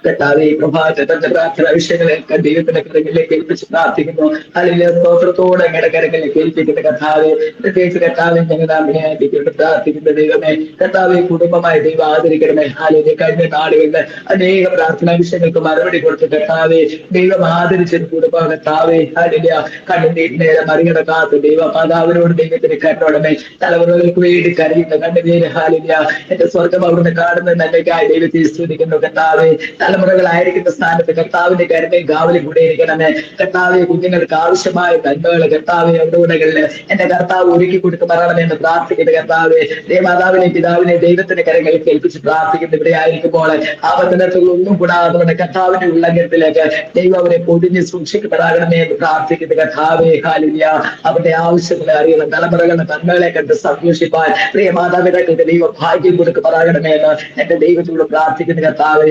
കർത്താവെ. പ്രഭാതത്തെ തന്റെ പ്രാർത്ഥന വിഷയങ്ങളൊക്കെ ദൈവത്തിന്റെ കരങ്ങളിലേക്ക് ഏൽപ്പിച്ച് പ്രാർത്ഥിക്കുന്നു. അല്ലെങ്കിൽ സ്തോത്രത്തോടെ അങ്ങയുടെ കരങ്ങളിലേക്ക് ഏൽപ്പിക്കുന്ന കർത്താവെ. പ്രത്യേകിച്ച് കർത്താവെ ഞങ്ങളുടെ അമ്മയായിട്ട് പ്രാർത്ഥിക്കുന്ന ദൈവമേ കർത്താവെ, കുടുംബമായി ദൈവം ആദരിക്കണമേ. അല്ലെങ്കിൽ കഴിഞ്ഞ നാളുകളിൽ അനേക പ്രാർത്ഥനാ വിഷയങ്ങൾക്ക് മറുപടി കൊടുത്ത് കർത്താവെ ദൈവം ആദരിച്ചൊരു കുടുംബം കർത്താവെ. അല്ലെങ്കിൽ കണ്ണുനീരിനേരെ മറികടക്കാത്ത ദൈവ മാതാവിനോട് ദൈവത്തിന് കരുണമേ. തലമുറകൾക്ക് വേണ്ടി കരയുന്ന കണ്ണുനീര് ഹാലില്ല എന്റെ സ്വർഗം അവിടുന്ന് കാണുന്ന നന്മയ്ക്കായി ദൈവത്തെ സ്തുതിക്കുന്നു കർത്താവെ. തലമുറകളായിരിക്കുന്ന സ്ഥാനത്ത് കർത്താവിന്റെ കരുണയും കാവലും കൂടെ ഇരിക്കണമേ കർത്താവെ. കുഞ്ഞുങ്ങൾക്ക് ആവശ്യമായ നന്മകൾ കർത്താവെ അവിടുകളില് എന്റെ കർത്താവ് ഒരുക്കി കൊടുക്കുമാറണമെന്ന് എന്ന് പ്രാർത്ഥിക്കുന്ന കർത്താവെ. ദേവമാതാവിനെ പിതാവിനെ ദൈവത്തിന്റെ കരങ്ങളിൽ കേൾപ്പിച്ച് പ്രാർത്ഥിക്കുന്ന ഇവിടെ ആയിരിക്കുമ്പോൾ ആപത്തിനൊന്നും കൂടാതെ കർത്താവിന്റെ ഉള്ളംഘനത്തിലേക്ക് ദൈവം അവരെ പൊടിഞ്ഞ് സൂക്ഷിക്കപ്പെടാകണമേ എന്ന് പ്രാർത്ഥിക്കുന്ന കർത്താവെ. ഹാലില്ല അവരുടെ ആവശ്യങ്ങളെ അറിയണം. തലമുറകളുടെ നന്മകളെ കണ്ട് സന്തോഷിപ്പാൻ പ്രിയ മാതാപിതാക്കൾക്ക് ദൈവം ഭാഗ്യം കൊടുക്കുമാറാകണമേ എന്ന് എന്റെ ദൈവത്തോട് പ്രാർത്ഥിക്കുന്ന കർത്താവെ.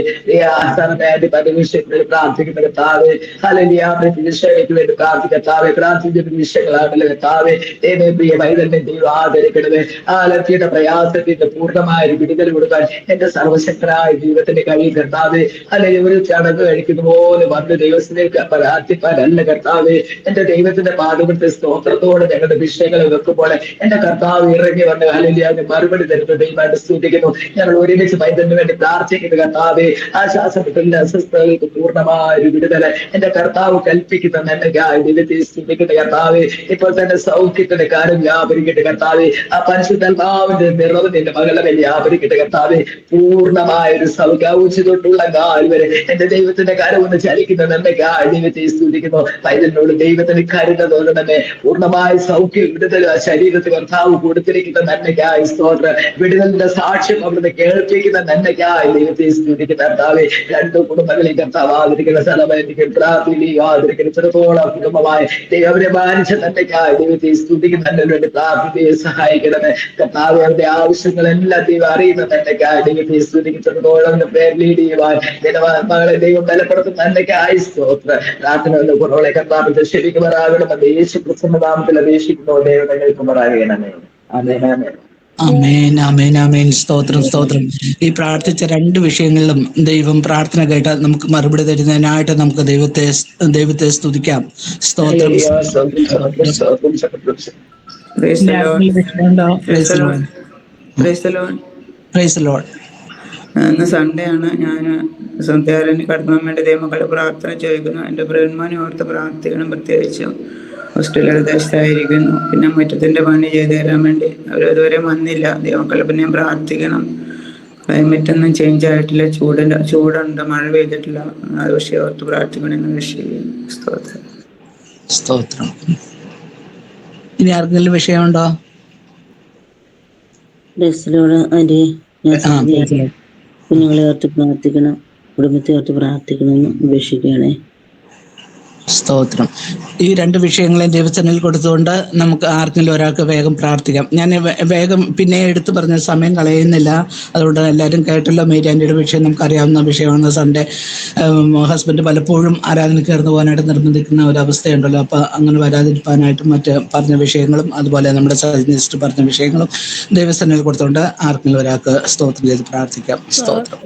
പ്രാർത്ഥിക്കുന്ന കർത്താവെ. ഹല്ലേലൂയ. വിഷയങ്ങൾക്ക് വേണ്ടി പ്രാർത്ഥിക്കത്താവെ. പ്രാർത്ഥിച്ച വിഷയങ്ങളാണല്ലോ കർത്താവെ. പ്രിയ വൈതലിനെ ദൈവം ആദരിക്കണമേ. ആ അലർജിയുടെ പ്രയാസത്തിന്റെ പൂർണ്ണമായ ഒരു വിടുതൽ കൊടുക്കാൻ എന്റെ സർവശക്തനായ ദൈവത്തിന്റെ കഴിയും കർത്താവെ. അല്ലെങ്കിൽ ഒരു ചടങ്ങ് കഴിക്കുന്ന പോലെ വന്ന് ദൈവത്തിലേക്ക് പ്രാർത്ഥിക്കാനല്ല കർത്താവെ. എന്റെ ദൈവത്തിന്റെ പാദപത്തെ സ്തോത്രത്തോടെ ഞങ്ങളുടെ വിഷയങ്ങളെ വെക്കുമ്പോൾ എന്റെ കർത്താവ് ഇറങ്ങി വന്ന് ഹല്ലേലൂയ മറുപടി തരുന്ന ദൈവമായിട്ട് സ്തുതിക്കുന്നു. ഞങ്ങൾ ഒരുമിച്ച് വൈദ്യന് വേണ്ടി പ്രാർത്ഥിക്കുന്ന കർത്താവെ. ആശ്വാസത്തിന്റെ അസ്വസ്ഥതകൾക്ക് പൂർണ്ണമായ ഒരു വിടുതൽ എന്റെ കർത്താവ് കൽപ്പിക്കുന്ന നന്മയ്ക്കായി ദൈവത്തെ സ്തുതിക്കുന്ന കർത്താവെ. ഇപ്പോൾ തന്നെ സൗഖ്യത്തിന്റെ കാര്യം വ്യാപരിക്കട്ടെ കർത്താവെ. ആ പരിശുദ്ധാത്മാവിന്റെ നിറവ് നിന്റെ മകളെ വലിയ വ്യാപരിക്കട്ടെ കർത്താവെ. പൂർണ്ണമായ ഒരു സൗഖ്യം തൊട്ടുള്ള കാൽ വരെ എന്റെ ദൈവത്തിന്റെ കാര്യം ഒന്ന് ചലിക്കുന്ന നന്മയ്ക്കായി ദൈവത്തെ സ്തുതിക്കുന്നു. പൈതലിനോട് ദൈവത്തിന് കരുണ തോന്നണമേ. പൂർണ്ണമായ സൗഖ്യം വിടുതൽ ശരീരത്തിൽ കർത്താവ് കൊടുത്തിരിക്കുന്ന നന്മയ്ക്കായി സ്തോത്രം. വിടുതലിന്റെ സാക്ഷ്യം അവിടുന്ന് കേൾപ്പിക്കുന്ന നന്മയ്ക്കായി ദൈവത്തെ സ്തുതിക്കുന്ന കർത്താവെ. രണ്ടു കുടുംബങ്ങളെ കർത്താവ് ആദരിക്കുന്ന സ്ഥലമായിരിക്കും ആദരിക്കുന്ന ചെറുതോളം കുടുംബമായ ദൈവനെ മാനിച്ച നന്മയ്ക്കായി ദൈവത്തെ സ്തുതിക്കുന്നതിന് വേണ്ടി പ്രാർത്ഥിക്കുകയെ സഹായിക്കണമേ കർത്താവെ. അവരുടെ ആവശ്യങ്ങളെല്ലാം ദൈവം അറിയുന്ന നന്മയ്ക്കായി ദൈവത്തെ സ്തുതിക്കുന്നതോളം പേര് ലീഡ് ചെയ്യുവാൻ മകളെ ദൈവം ബലപ്പെടുത്തുന്ന നന്മയ്ക്കായി സ്തോത്രം. പ്രാർത്ഥന കുറവുകളെ കർത്താവ് ശരിക്കുമാറാകണമെന്ന് യേശു ക്രിസ്തുവിന്റെ നാമത്തിൽ അപേക്ഷിക്കുന്നു. ദൈവം നിൽക്കുമാറാകണമേ. ആമേൻ ആമേൻ. ആമേൻ ആമേൻ ആമേൻ. സ്തോത്രം സ്തോത്രം. ഈ പ്രാർത്ഥിച്ച 2 വിഷയങ്ങളിലും ദൈവം പ്രാർത്ഥന കേട്ട് നമുക്ക് മറുപടി തരുന്നതിനായിട്ട് നമുക്ക് ദൈവത്തെ സ്തുതിക്കാം. സ്തോത്രം. ഇന്ന് സൺഡേ ആണ്. ഞാൻ സന്ധ്യാരന് കടന്നു വേണ്ടി ദൈവമക്കളെ പ്രാർത്ഥന ചോദിക്കുന്നു. എൻ്റെ ബ്രഹ്മാനെ ഓർത്ത് പ്രാർത്ഥിക്കണം. പ്രത്യേകിച്ചും ഹോസ്റ്റലിൽ ദേശത്തായിരിക്കുന്നു. പിന്നെ മുറ്റത്തിൻ്റെ പണി ചെയ്തു തരാൻ വേണ്ടി അവരതുവരെ വന്നില്ല. ദൈവമക്കളെ പിന്നെ പ്രാർത്ഥിക്കണം. ക്ലൈമറ്റ് ഒന്നും ചേഞ്ച് ആയിട്ടില്ല. ചൂടുണ്ട്, മഴ പെയ്തിട്ടില്ല. അത് വിഷയം ഓർത്ത് പ്രാർത്ഥിക്കണമെന്ന് വിഷയം. സ്തോത്രം സ്തോത്രം. ഇനി ആർക്കെങ്കിലും വിഷയമുണ്ടോ? കുഞ്ഞുങ്ങളെ ഓർത്ത് പ്രാർത്ഥിക്കണം, കുടുംബത്തെ ഓർത്ത് പ്രാർത്ഥിക്കണമെന്ന് അപേക്ഷിക്കുകയാണേ. സ്തോത്രം. ഈ രണ്ട് വിഷയങ്ങളെയും ദൈവസന്നിധിയിൽ കൊടുത്തുകൊണ്ട് നമുക്ക് ആർക്കെങ്കിലും ഒരാൾക്ക് വേഗം പ്രാർത്ഥിക്കാം. ഞാൻ വേഗം പിന്നെ എടുത്തു പറഞ്ഞ സമയം കളയുന്നില്ല. അതുകൊണ്ട് എല്ലാവരും കേട്ടല്ലോ. മേരി ആൻ്റിയുടെ വിഷയം നമുക്കറിയാവുന്ന വിഷയമാണ്. സൺഡേ ഹസ്ബൻഡ് പലപ്പോഴും ആരാധനയ്ക്ക് കയറുന്നു പോകാനായിട്ട് നിർബന്ധിക്കുന്ന ഒരവസ്ഥയുണ്ടല്ലോ. അപ്പോൾ അങ്ങനെ വരാതിരിക്കാനായിട്ട് മറ്റ് പറഞ്ഞ വിഷയങ്ങളും അതുപോലെ നമ്മുടെ സജനിസ്റ്റ് പറഞ്ഞ വിഷയങ്ങളും ദൈവസന്നിധിയിൽ കൊടുത്തുകൊണ്ട് ആർക്കെങ്കിലും ഒരാൾക്ക് സ്തോത്രം ചെയ്ത് പ്രാർത്ഥിക്കാം. സ്തോത്രം.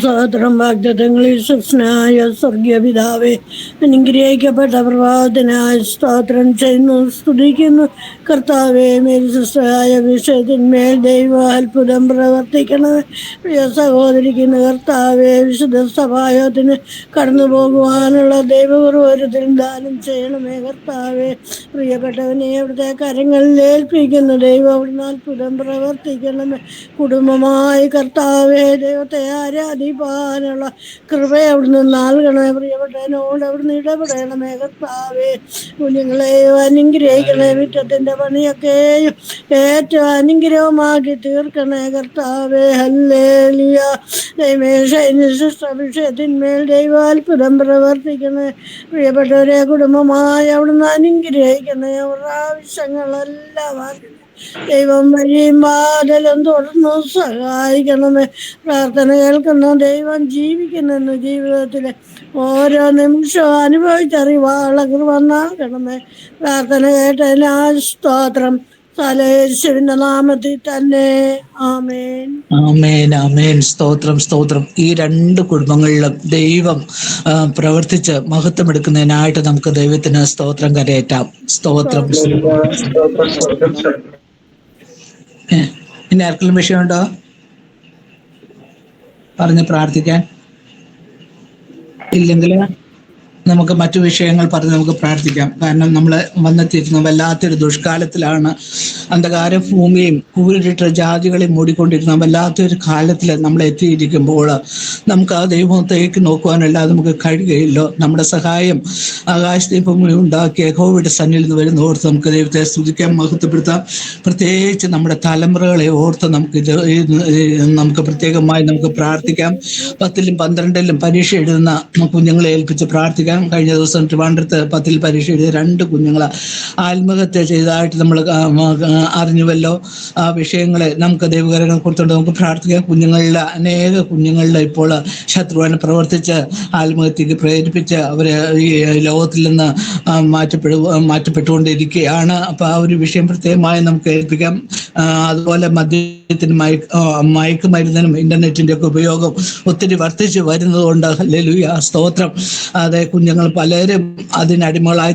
സഹോദരം വാഗ്ദത്തങ്ങളിൽ സ്വസ്നായ സ്വർഗീയ പിതാവേ, അനുഗ്രഹിക്കപ്പെട്ട പ്രഭാതത്തിനായി സ്തോത്രം ചെയ്യുന്നു, സ്തുതിക്കുന്നു. കർത്താവേ, മേൽസൃഷ്ടായ വിഷയത്തിന്മേൽ ദൈവ അത്ഭുതം പ്രവർത്തിക്കണമേ. പ്രിയ സഹോദരിക്കുന്ന കർത്താവേ, വിശുദ്ധ സഭായത്തിന് കടന്നു പോകുവാനുള്ള ദൈവകൃപത്തിൽ ദാനം ചെയ്യണമേ. കർത്താവേ, പ്രിയപ്പെട്ടവനെ അവിടുത്തെ കരങ്ങളിൽ ഏൽപ്പിക്കുന്ന ദൈവം അവിടുന്ന് അത്ഭുതം പ്രവർത്തിക്കണമേ. കുടുംബമായി കർത്താവേ, ദൈവത്തെ ആരാധിപ്പാനുള്ള കൃപ അവിടുന്ന് നൽകണമേ. പ്രിയപ്പെട്ടവനോട് അവിടുന്ന് ഇടപെടണമേ. കർത്താവേ, കുഞ്ഞുങ്ങളെ അനുഗ്രഹിക്കണേ. മുറ്റത്തിന്റെ പണിയൊക്കെയും ഏറ്റവും അനുഗ്രഹമാക്കി തീർക്കണേ. കർത്താവേ, ഹല്ലേലൂയ. വിഷയത്തിന്മേൽ ദൈവാത്ഭുതം പ്രവർത്തിക്കണേ. പ്രിയപ്പെട്ടവരെ കുടുംബമായി അവിടുന്ന് അനുഗ്രഹിക്കണേ. അവരുടെ ആവശ്യങ്ങളെല്ലാം ദൈവം വഴിയും വാതിലും തുടർന്ന് സഹായിക്കണമേ. പ്രാർത്ഥന കേൾക്കുന്ന ദൈവം ജീവിക്കുന്നെന്ന് ജീവിതത്തിലെ ഓരോ നിമിഷവും അനുഭവിച്ചറിവാള കൃപ നൽകണമേ. പ്രാർത്ഥന കേട്ടതിനാ സ്തോത്രം. യേശുവിന്റെ നാമത്തിൽ തന്നെ. ആമേൻ. ആമേൻ, ആമേൻ. സ്തോത്രം, സ്തോത്രം. ഈ രണ്ട് കുടുംബങ്ങളിലും ദൈവം പ്രവർത്തിച്ച് മഹത്വം എടുക്കുന്നതിനായിട്ട് നമുക്ക് ദൈവത്തിന് സ്തോത്രം കരയേറ്റാം. സ്തോത്രം. ഇനി ആർക്കെങ്കിലും വിഷയമുണ്ടോ പറഞ്ഞ് പ്രാർത്ഥിക്കാൻ? ഇല്ലെങ്കിൽ നമുക്ക് മറ്റു വിഷയങ്ങൾ പറഞ്ഞ് നമുക്ക് പ്രാർത്ഥിക്കാം. കാരണം നമ്മൾ വന്നെത്തിയിരിക്കുന്ന വല്ലാത്തൊരു ദുഷ്കാലത്തിലാണ്. അന്ധകാര ഭൂമിയും കൂരിട്ട ജാതികളെ മൂടിക്കൊണ്ടിരിക്കുന്ന വല്ലാത്തൊരു കാലത്തിൽ നമ്മൾ എത്തിയിരിക്കുമ്പോൾ നമുക്ക് ആ ദൈവത്തേക്ക് നോക്കുവാനല്ലാതെ നമുക്ക് കഴിയുകയില്ലോ. നമ്മുടെ സഹായം ആകാശത്തെ ഭൂമി ഉണ്ടാക്കിയ യഹോവയുടെ സന്നിധിയിൽ നിന്ന് വരുന്ന ഓർത്ത് നമുക്ക് ദൈവത്തെ സ്തുതിക്കാൻ, മഹത്വപ്പെടുത്താം. പ്രത്യേകിച്ച് നമ്മുടെ തലമുറകളെ ഓർത്ത് നമുക്ക് പ്രത്യേകമായി നമുക്ക് പ്രാർത്ഥിക്കാം. 10ലും 12ലും പരീക്ഷ എഴുതുന്ന കുഞ്ഞുങ്ങളെ ഏൽപ്പിച്ച് പ്രാർത്ഥിക്കാം. കഴിഞ്ഞ ദിവസം ട്രിവാൻഡ്രത്ത് 10ൽ പരീക്ഷ എഴുതിയ 2 കുഞ്ഞുങ്ങൾ ആത്മഹത്യ ചെയ്തതായിട്ട് നമ്മൾ അറിഞ്ഞുവല്ലോ. ആ വിഷയങ്ങളെ നമുക്ക് ദൈവകരങ്ങൾ കൊടുത്തുകൊണ്ട് നമുക്ക് പ്രാർത്ഥിക്കാം. അനേക കുഞ്ഞുങ്ങളുടെ ഇപ്പോൾ ശത്രുവിനെ പ്രവർത്തിച്ച് ആത്മഹത്യക്ക് പ്രേരിപ്പിച്ച് അവർ ഈ ലോകത്തിൽ നിന്ന് മാറ്റപ്പെട്ടുകൊണ്ടിരിക്കുകയാണ്. അപ്പോൾ ആ ഒരു വിഷയം പ്രത്യേകമായി നമുക്ക് ഏൽപ്പിക്കാം. അതുപോലെ മദ്യത്തിനും മയക്കുമരുന്നിനും ഇന്റർനെറ്റിന്റെ ഒക്കെ ഉപയോഗം ഒത്തിരി വർദ്ധിച്ചു വരുന്നതുകൊണ്ട് ഹല്ലേലൂയ, സ്തോത്രം. അതെ, കുഞ്ഞുങ്ങൾ പലരും അതിനടിമകളായി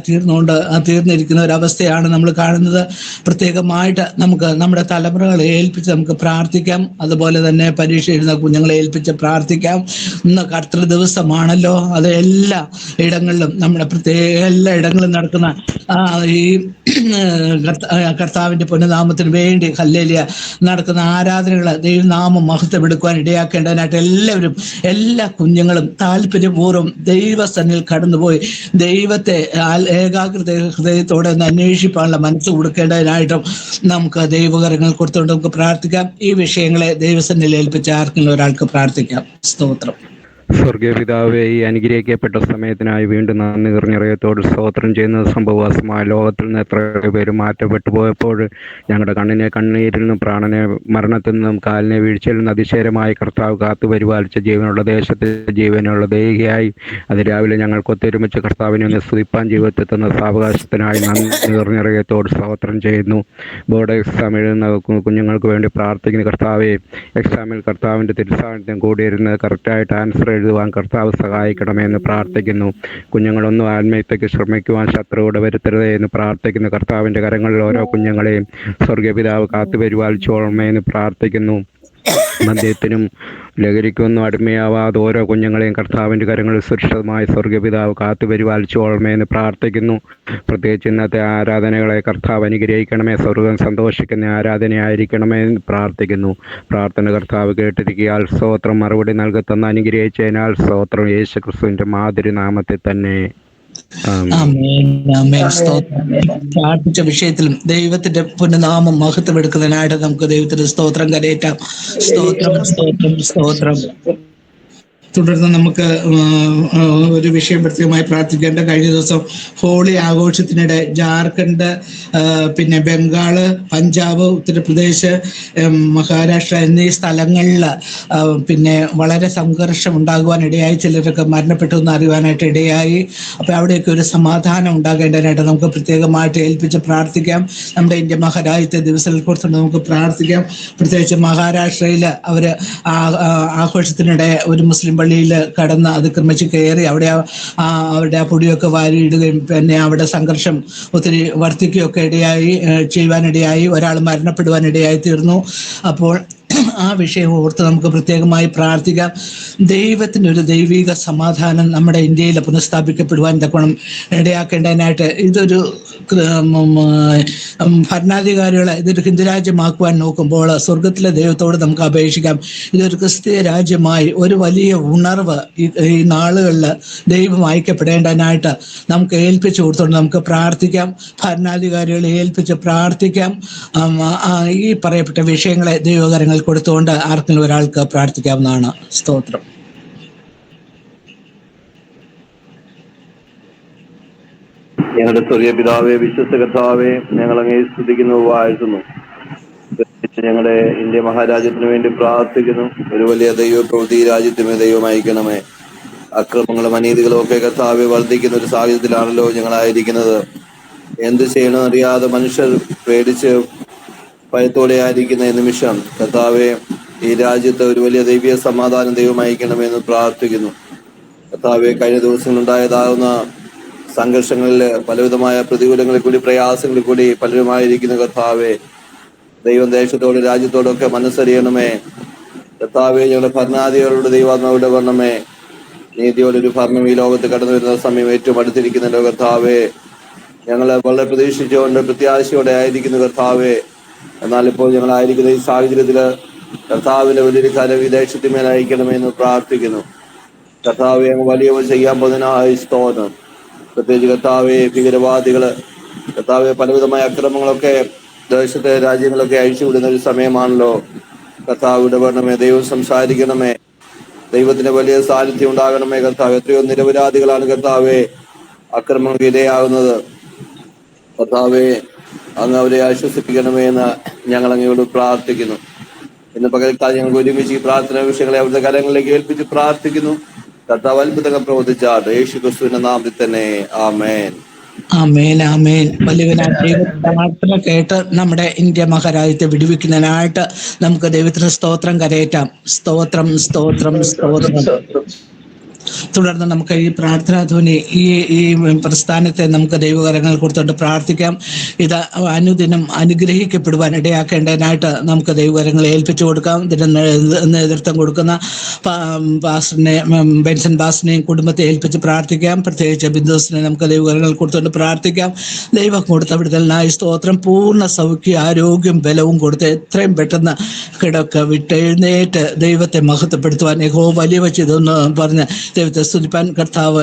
തീർന്നിരിക്കുന്ന ഒരവസ്ഥയാണ് നമ്മൾ കാണുന്നത്. പ്രത്യേകമായിട്ട് നമുക്ക് നമ്മുടെ തലമുറകളെ ഏൽപ്പിച്ച് നമുക്ക് പ്രാർത്ഥിക്കാം. അതുപോലെ തന്നെ പരീക്ഷ എഴുതുന്ന കുഞ്ഞുങ്ങളെ ഏൽപ്പിച്ച് പ്രാർത്ഥിക്കാം. ഇന്ന് കർത്തൃ ദിവസമാണല്ലോ. അത് എല്ലാ ഇടങ്ങളിലും നമ്മുടെ എല്ലാ ഇടങ്ങളിലും നടക്കുന്ന ഈ കർത്താവിന്റെ പുനഃനാമത്തിന് വേണ്ടി ഹല്ലേലൂയ നടക്കുന്ന ആരാധനകൾ ദൈവനാമം മഹത്വമെടുക്കുവാൻ ഇടയാക്കേണ്ടതിനായിട്ട് എല്ലാ കുഞ്ഞുങ്ങളും താല്പര്യപൂർവ്വം ദൈവസന്നിധിയിൽ കടന്നുപോയി ദൈവത്തെ ഏകാഗ്രത ഹൃദയത്തോടെ ഒന്ന് അന്വേഷിപ്പാനുള്ള മനസ്സ് കൊടുക്കേണ്ടതിനായിട്ടും നമുക്ക് ദൈവകരങ്ങൾ കൊടുത്തുകൊണ്ട് നമുക്ക് പ്രാർത്ഥിക്കാം. ഈ വിഷയങ്ങളെ ദൈവസന്നിധിയിൽ ഏൽപ്പിച്ച് ആർക്കെങ്കിലും ഒരാൾക്ക് പ്രാർത്ഥിക്കാം. സ്തോത്രം. സ്വർഗീയ പിതാവേ, ഈ അനുഗ്രഹിക്കപ്പെട്ട സമയത്തിനായി വീണ്ടും നന്ദി നിറഞ്ഞ സ്തോത്രം ചെയ്യുന്ന സംഭവവാസമായ ലോകത്തിൽ നിന്ന് എത്ര പേര് മാറ്റപ്പെട്ടു പോയപ്പോൾ ഞങ്ങളുടെ കണ്ണിനെ കണ്ണീരിൽ നിന്നും പ്രാണനെ മരണത്തിൽ നിന്നും കാലിനെ വീഴ്ചയിൽ നിന്ന് അതിശയരമായി കർത്താവ് കാത്തു പരിപാലിച്ച ജീവനുള്ള ദേശത്ത് ജീവനുള്ള ദേഹിയായി അത് രാവിലെ ഞങ്ങൾക്ക് ഒത്തൊരുമിച്ച് കർത്താവിനെ ഒന്ന് സ്തുതിപ്പാൻ ജീവിതത്തിൽ തന്ന സാവകാശത്തിനായി നന്ദി നിറഞ്ഞ സ്തോത്രം ചെയ്യുന്നു. ബോർഡ് എക്സാം എഴുതുന്ന കുഞ്ഞുങ്ങൾക്ക് വേണ്ടി പ്രാർത്ഥിക്കുന്ന കർത്താവെ, എക്സാമിൽ കർത്താവിൻ്റെ തിരുസാന്നിധ്യം കൂടിയിരുന്ന് കറക്റ്റായിട്ട് ആൻസർ എഴുതുവാൻ കർത്താവ് സഹായിക്കണമെന്ന് പ്രാർത്ഥിക്കുന്നു. കുഞ്ഞുങ്ങളൊന്നും ആത്മഹത്യക്ക് ശ്രമിക്കുവാൻ ശത്രുവിടെ വരുത്തരുതേ എന്ന് പ്രാർത്ഥിക്കുന്നു. കർത്താവിൻ്റെ കരങ്ങളിൽ ഓരോ കുഞ്ഞുങ്ങളെയും സ്വർഗീയ പിതാവ് കാത്തു പരിപാലിച്ചോളമേ എന്ന് പ്രാർത്ഥിക്കുന്നു. മദ്യത്തിനും ലഹരിക്കൊന്നും അടിമയാവാതെ ഓരോ കുഞ്ഞുങ്ങളെയും കർത്താവിൻ്റെ കരങ്ങളിൽ സുരക്ഷിതമായി സ്വർഗീയ പിതാവ് കാത്തു പരിപാലിച്ചോളമേ എന്ന് പ്രാർത്ഥിക്കുന്നു. പ്രത്യേകിച്ച് ഇന്നത്തെ ആരാധനകളെ കർത്താവ് അനുഗ്രഹിക്കണമേ, സ്വർഗം സന്തോഷിക്കുന്ന ആരാധനയായിരിക്കണമേ എന്ന് പ്രാർത്ഥിക്കുന്നു. പ്രാർത്ഥന കർത്താവ് കേട്ടിരിക്കയാൽ സ്തോത്രം, മറുപടി നൽകത്തന്ന് അനുഗ്രഹിച്ചതിനാൽ സ്തോത്രം. യേശു ക്രിസ്തുവിൻ്റെ മാതിരി നാമത്തിൽ തന്നെ. പ്രാർത്ഥിച്ച വിഷയത്തിലും ദൈവത്തിന്റെ പുനഃനാമം മഹത്വം എടുക്കുന്നതിനായിട്ട് നമുക്ക് ദൈവത്തിന്റെ സ്തോത്രം കരയേറ്റാം. സ്തോത്രം, സ്തോത്രം, സ്തോത്രം. തുടർന്ന് നമുക്ക് ഒരു വിഷയം പ്രത്യേകമായി പ്രാർത്ഥിക്കേണ്ട. കഴിഞ്ഞ ദിവസം ഹോളി ആഘോഷത്തിനിടെ ജാർഖണ്ഡ്, പിന്നെ ബംഗാള്, പഞ്ചാബ്, ഉത്തർപ്രദേശ്, മഹാരാഷ്ട്ര എന്നീ സ്ഥലങ്ങളിൽ പിന്നെ വളരെ സംഘർഷം ഉണ്ടാകുവാനിടയായി. ചിലരൊക്കെ മരണപ്പെട്ടു എന്ന് അറിയുവാനായിട്ട് ഇടയായി. അപ്പോൾ അവിടെയൊക്കെ ഒരു സമാധാനം ഉണ്ടാകേണ്ടതിനായിട്ട് നമുക്ക് പ്രത്യേകമായിട്ട് ഏൽപ്പിച്ച് പ്രാർത്ഥിക്കാം. നമ്മുടെ ഇന്ത്യ മഹാരാജ്യത്തെ ദിവസങ്ങൾ കുറിച്ചുകൊണ്ട് നമുക്ക് പ്രാർത്ഥിക്കാം. പ്രത്യേകിച്ച് മഹാരാഷ്ട്രയിൽ അവർ ആഘോഷത്തിനിടെ ഒരു മുസ്ലിം പള്ളിയിൽ കടന്ന് അതിക്രമിച്ച് കയറി അവരുടെ ആ പൊടിയൊക്കെ വാരിയിടുകയും പിന്നെ അവിടെ സംഘർഷം ഒത്തിരി വർദ്ധിക്കുകയൊക്കെ ചെയ്യുവാനിടയായി. ഒരാൾ മരണപ്പെടുവാനിടയായി തീർന്നു. അപ്പോൾ ആ വിഷയം ഓർത്ത് നമുക്ക് പ്രത്യേകമായി പ്രാർത്ഥിക്കാം. ദൈവത്തിൻ്റെ ഒരു ദൈവിക സമാധാനം നമ്മുടെ ഇന്ത്യയിൽ പുനഃസ്ഥാപിക്കപ്പെടുവാൻ തക്കണം ഇടയാക്കേണ്ടതിനായിട്ട് ഇതൊരു ഭരണാധികാരികളെ ഇതൊരു ഹിന്ദുരാജ്യമാക്കുവാൻ നോക്കുമ്പോൾ സ്വർഗത്തിലെ ദൈവത്തോട് നമുക്ക് അപേക്ഷിക്കാം. ഇതൊരു ക്രിസ്തീയ രാജ്യമായി ഒരു വലിയ ഉണർവ് ഈ നാളുകളിൽ ദൈവം അയക്കപ്പെടേണ്ടതിനായിട്ട് നമുക്ക് ഏൽപ്പിച്ചു കൊടുത്തുകൊണ്ട് നമുക്ക് പ്രാർത്ഥിക്കാം. ഭരണാധികാരികളെ ഏൽപ്പിച്ച് പ്രാർത്ഥിക്കാം. ഈ പറയപ്പെട്ട വിഷയങ്ങളെ ദൈവകരങ്ങൾ കൊടുത്തുകൊണ്ട് ആർക്കെങ്കിലും ഒരാൾക്ക് പ്രാർത്ഥിക്കാവുന്നതാണ്. സ്തോത്രം. ഞങ്ങളുടെ സ്വർഗീയ പിതാവേ, വിശ്വസ്ത കർത്താവേ, ഞങ്ങൾ അങ്ങേ സ്തുതിക്കുന്നു, വാഴ്ത്തുന്നു. ഞങ്ങളുടെ ഇന്ത്യ മഹാരാജ്യത്തിന് വേണ്ടി പ്രാർത്ഥിക്കുന്നു. ഒരു വലിയ ദൈവ പ്രവൃത്തി രാജ്യത്തിന് ദൈവം അയക്കണമേ. അക്രമങ്ങളും അനീതികളും ഒക്കെ കർത്താവെ വർദ്ധിക്കുന്ന ഒരു സാഹചര്യത്തിലാണല്ലോ ഞങ്ങളായിരിക്കുന്നത്. എന്ത് ചെയ്യണമെന്ന് അറിയാതെ മനുഷ്യർ പേടിച്ച് ഭയത്തോടെ ആയിരിക്കുന്ന നിമിഷം കർത്താവെ, ഈ രാജ്യത്ത് ഒരു വലിയ ദൈവീയ സമാധാനം ദൈവം അയക്കണമെന്ന് പ്രാർത്ഥിക്കുന്നു. കർത്താവെ, കഴിഞ്ഞ ദിവസങ്ങളുണ്ടായതാകുന്ന സംഘർഷങ്ങളിൽ പലവിധമായ പ്രതികൂലങ്ങളിൽ കൂടി പ്രയാസങ്ങളിൽ കൂടി പലരുമായിരിക്കുന്ന കർത്താവെ, ദൈവം ദേശത്തോടും രാജ്യത്തോടും ഒക്കെ മനസ്സറിയണമേ. കർത്താവെ, ഞങ്ങളുടെ ഭരണാധികാരികളുടെ ദൈവാത്മാവിടെ വരണമേ. നീതിയോടൊരു ഭരണം ഈ ലോകത്ത് കടന്നു വരുന്ന സമയം ഏറ്റവും അടുത്തിരിക്കുന്നല്ലോ കർത്താവെ. ഞങ്ങളെ വളരെ പ്രതീക്ഷിച്ചുകൊണ്ട് പ്രത്യാശയോടെ ആയിരിക്കുന്നു കർത്താവെ. എന്നാൽ ഇപ്പോൾ ഞങ്ങളായിരിക്കുന്ന ഈ സാഹചര്യത്തിൽ കർത്താവിന്റെ വലിയൊരു കരം ഈ ദേശത്തിന്മേൽ അയക്കണമെന്ന് പ്രാർത്ഥിക്കുന്നു. കർത്താവെ, അങ്ങ് വലിയവ ചെയ്യാൻ പോകുന്നതിനായി സ്തോത്രം. പ്രത്യേകിച്ച് കർത്താവെ, ഭീകരവാദികള് കർത്താവെ പലവിധമായ അക്രമങ്ങളൊക്കെ ദേശത്തെ രാജ്യങ്ങളൊക്കെ അഴിച്ചുവിടുന്ന ഒരു സമയമാണല്ലോ കർത്താവ്. ഇടപെടണമേ, ദൈവം സംസാരിക്കണമേ, ദൈവത്തിന്റെ വലിയ സാന്നിധ്യം ഉണ്ടാകണമേ കർത്താവ്. എത്രയോ നിരപരാധികളാണ് കർത്താവെ അക്രമങ്ങൾക്ക് ഇരയാകുന്നത്. കർത്താവെ, അങ്ങ് അവരെ ആശ്വസിപ്പിക്കണമേ എന്ന് ഞങ്ങൾ അങ്ങയോട് പ്രാർത്ഥിക്കുന്നു. ഇന്ന് പകൽക്കാലം ഞങ്ങൾക്ക് ഒരുമിച്ച് ഈ പ്രാർത്ഥന വിഷയങ്ങളെ അവിടുത്തെ കരങ്ങളിലേക്ക് ഏൽപ്പിച്ച് പ്രാർത്ഥിക്കുന്നു. കർത്താവ് അത്ഭുതങ്ങൾ പ്രവർത്തിച്ചാട്ടെ. യേശു ക്രിസ്തുവിന്റെ നാമത്തിൽ തന്നെ, ആമേൻ. ആമേൻ, ആമേൻ. വലിയവനായ പ്രാർത്ഥന കേട്ട് നമ്മുടെ ഇന്ത്യ മഹാരാജ്യത്തെ വിടുവിക്കുന്നതിനായിട്ട് നമുക്ക് ദൈവത്തിന് സ്തോത്രം കരയേറ്റാം. സ്തോത്രം, സ്തോത്രം, സ്തോത്രം. തുടർന്ന് നമുക്ക് ഈ പ്രാർത്ഥനാധ്വനി ഈ പ്രസ്ഥാനത്തെ നമുക്ക് ദൈവകരങ്ങൾ കൊടുത്തുകൊണ്ട് പ്രാർത്ഥിക്കാം. ഇത് അനുദിനം അനുഗ്രഹിക്കപ്പെടുവാൻ ഇടയാക്കേണ്ടതിനായിട്ട് നമുക്ക് ദൈവകരങ്ങളെ ഏൽപ്പിച്ചു കൊടുക്കാം. ഇതിന് നേതൃത്വം കൊടുക്കുന്ന പാസ്റ്ററിനെ, ബെൻസൺ പാസ്റ്ററിനെയും കുടുംബത്തെ ഏൽപ്പിച്ച് പ്രാർത്ഥിക്കാം. പ്രത്യേകിച്ച് ബിന്ദുസിനെ നമുക്ക് ദൈവകരങ്ങൾ കൊടുത്തുകൊണ്ട് പ്രാർത്ഥിക്കാം. ദൈവം കൊടുത്ത വിടുതലിനായി സ്തോത്രം. പൂർണ്ണ സൗഖ്യ, ആരോഗ്യം, ബലവും കൊടുത്ത് എത്രയും പെട്ടെന്ന് കിടക്ക വിട്ടെഴുന്നേറ്റ് ദൈവത്തെ മഹത്വപ്പെടുത്തുവാൻ യഹോവ വലിയ ചെയ്തെന്ന് പറഞ്ഞ് ദൈവത്തെ സ്തുതിപ്പാൻ കർത്താവ്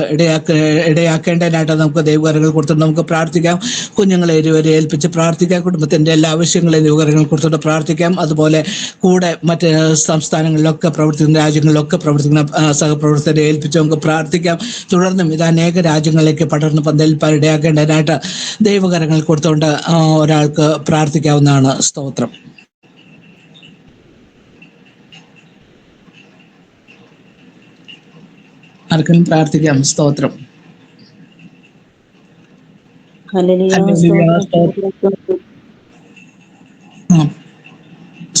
ഇടയാക്കേണ്ടതിനായിട്ട് നമുക്ക് ദൈവകരങ്ങൾ കൊടുത്തിട്ട് നമുക്ക് പ്രാർത്ഥിക്കാം. കുഞ്ഞുങ്ങളെ ഇരുവരെ ഏൽപ്പിച്ച് പ്രാർത്ഥിക്കാം. കുടുംബത്തിന്റെ എല്ലാ ആവശ്യങ്ങളെയും ദൈവകരങ്ങൾ കൊടുത്തിട്ട് പ്രാർത്ഥിക്കാം. അതുപോലെ കൂടെ മറ്റ് സംസ്ഥാനങ്ങളിലൊക്കെ പ്രവർത്തിക്കുന്ന, രാജ്യങ്ങളിലൊക്കെ പ്രവർത്തിക്കുന്ന സഹപ്രവർത്തകരെ ഏൽപ്പിച്ച് നമുക്ക് പ്രാർത്ഥിക്കാം. തുടർന്നും ഇത് അനേക രാജ്യങ്ങളിലേക്ക് പടർന്ന് പന്തലിപ്പാൻ ഇടയാക്കേണ്ടതിനായിട്ട് ദൈവകരങ്ങൾ കൊടുത്തുകൊണ്ട് ഒരാൾക്ക് പ്രാർത്ഥിക്കാവുന്നതാണ്. സ്തോത്രം. ആർക്കും പ്രാർത്ഥിക്കാം. സ്തോത്രം.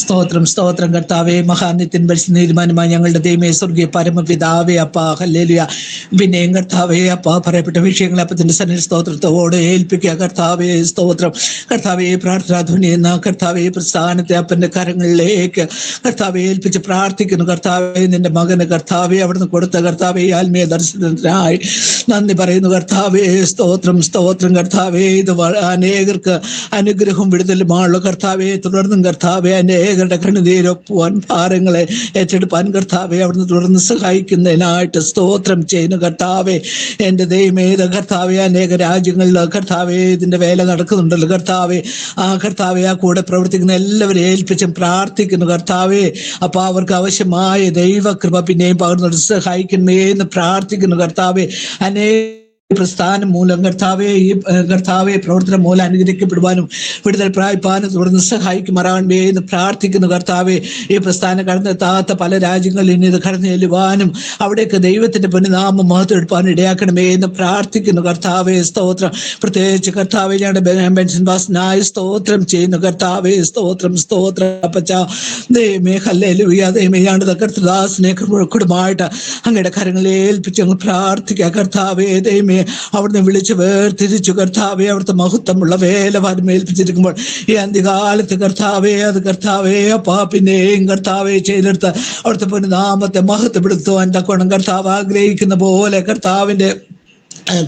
സ്തോത്രം, സ്തോത്രം. കർത്താവേ, മഹാനിത്യൻ പരിശുദ്ധ തീരുമാനമായി ഞങ്ങളുടെ ദൈവമേ, സ്വർഗീയ പരമപിതാവേ, അപ്പാ ഹല്ലേലൂയ. പിന്നെയും കർത്താവേ, അപ്പാ പറയപ്പെട്ട വിഷയങ്ങളെ അപ്പത്തിന്റെ സന്നിധി സ്തോത്രത്തോടെ ഏൽപ്പിക്കുക. കർത്താവേ, സ്തോത്രം. കർത്താവേ, പ്രാർത്ഥനാധ്വനി എന്ന കർത്താവേ പ്രസ്ഥാനത്തെ അപ്പന്റെ കരങ്ങളിലേക്ക് കർത്താവെ ഏൽപ്പിച്ച് പ്രാർത്ഥിക്കുന്നു. കർത്താവെ, നിന്റെ മകന് കർത്താവെ അവിടുന്ന് കൊടുത്ത കർത്താവെ ആത്മീയ ദർശനത്തിനായി നന്ദി പറയുന്നു. കർത്താവേ, സ്തോത്രം, സ്തോത്രം. കർത്താവേ, ഇത് അനേകർക്ക് അനുഗ്രഹവും വിടുതലുമാണല്ലോ കർത്താവെ. തുടർന്നും കർത്താവെ അനേക അനേകരുടെ കണ്ണുനീരൊപ്പുവാൻ ഭാരങ്ങളെ ഏറ്റെടുപ്പാൻ കർത്താവെ അവിടുന്ന് തുടർന്ന് സഹായിക്കുന്നതിനായിട്ട് സ്തോത്രം ചെയ്യുന്നു കർത്താവെ. എൻ്റെ ദൈവമേത കർത്താവെ, അനേക രാജ്യങ്ങളിൽ കർത്താവെ ഇതിൻ്റെ വേല നടക്കുന്നുണ്ടല്ലോ കർത്താവെ. കർത്താവെ ആ കൂടെ പ്രവർത്തിക്കുന്ന എല്ലാവരെയും ഏൽപ്പിച്ചും പ്രാർത്ഥിക്കുന്നു കർത്താവെ. അപ്പോൾ അവർക്ക് ആവശ്യമായ ദൈവകൃപ പിന്നെയും പകർന്നു സഹായിക്കണമേ എന്ന് പ്രാർത്ഥിക്കുന്നു കർത്താവെ. പ്രസ്ഥാനം മൂലം കർത്താവെ, ഈ കർത്താവെ പ്രവർത്തനം മൂലം അനുഗ്രഹിക്കപ്പെടുവാനും വിടുതൽ പ്രാപിപ്പാനും തുടർന്ന് സഹായിക്കുമാറാകണമേ എന്ന് പ്രാർത്ഥിക്കുന്നു കർത്താവെ. ഈ പ്രസ്ഥാനം കടന്നെത്താത്ത പല രാജ്യങ്ങളിൽ ഇനി ഇത് കടന്നു ചെല്ലുവാനും അവിടേക്ക് ദൈവത്തിന്റെ പൊന്നുനാമം മഹത്വമെടുപ്പാനും ഇടയാക്കണമേ എന്ന് പ്രാർത്ഥിക്കുന്നു കർത്താവെ. സ്തോത്രം. പ്രത്യേകിച്ച് കർത്താവെ ഞങ്ങളുടെ ബെൻസൻ ബാസിനായി സ്തോത്രം ചെയ്യുന്നു കർത്താവെ. സ്തോത്രം സ്തോത്രം അപ്പച്ച. ദൈവമേ ഹല്ലേലൂയ. ദൈവമേ ഞങ്ങളുടെ കർത്തദാസിനെ കുടുംബമായിട്ട് അങ്ങയുടെ കരങ്ങളെ ഏൽപ്പിച്ച് അങ്ങ് പ്രാർത്ഥിക്കുക കർത്താവെ. ദൈവമേ അവിടുന്ന് വിളിച്ച് വേർതിരിച്ചു കർത്താവെ. അവിടുത്തെ മഹത്വമുള്ള വേല ഏൽപ്പിച്ചിരിക്കുമ്പോൾ ഈ അന്ത്യകാലത്ത് കർത്താവെ, അത് കർത്താവെ അപ്പാ പിന്നെയും കർത്താവെ ചെയ്തെടുത്ത് അവിടുത്തെ പൊന്നുനാമത്തെ മഹത്വപ്പെടുത്തുവാൻ തക്കോണം കർത്താവ് ആഗ്രഹിക്കുന്ന പോലെ കർത്താവിന്റെ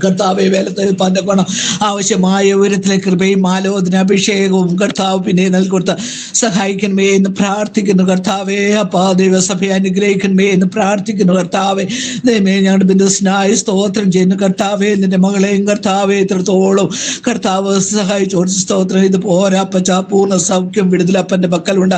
കർത്താവെ വേലത്തേൽപ്പാന്റെ ഗുണം ആവശ്യമായ ഉയരത്തിലെ കൃപയും ആലോചന അഭിഷേകവും കർത്താവ് പിന്നെ നൽകൊടുത്ത് സഹായിക്കണമേ എന്ന് പ്രാർത്ഥിക്കുന്നു കർത്താവെ. അപ്പാ ദൈവസഭയെ അനുഗ്രഹിക്കണമേ എന്ന് പ്രാർത്ഥിക്കുന്നു കർത്താവെ. ദൈവമേ ഞങ്ങളുടെ ബിന്ദുസിനായി സ്തോത്രം ചെയ്യുന്നു കർത്താവെ. നിന്റെ മകളെയും കർത്താവെ ഇത്രത്തോളം കർത്താവ് സഹായിച്ചു സ്തോത്രം. ഇത് പോരാ അപ്പച്ച, പൂർണ്ണ സൗഖ്യം വിടുതലപ്പന്റെ പക്കലുണ്ട്.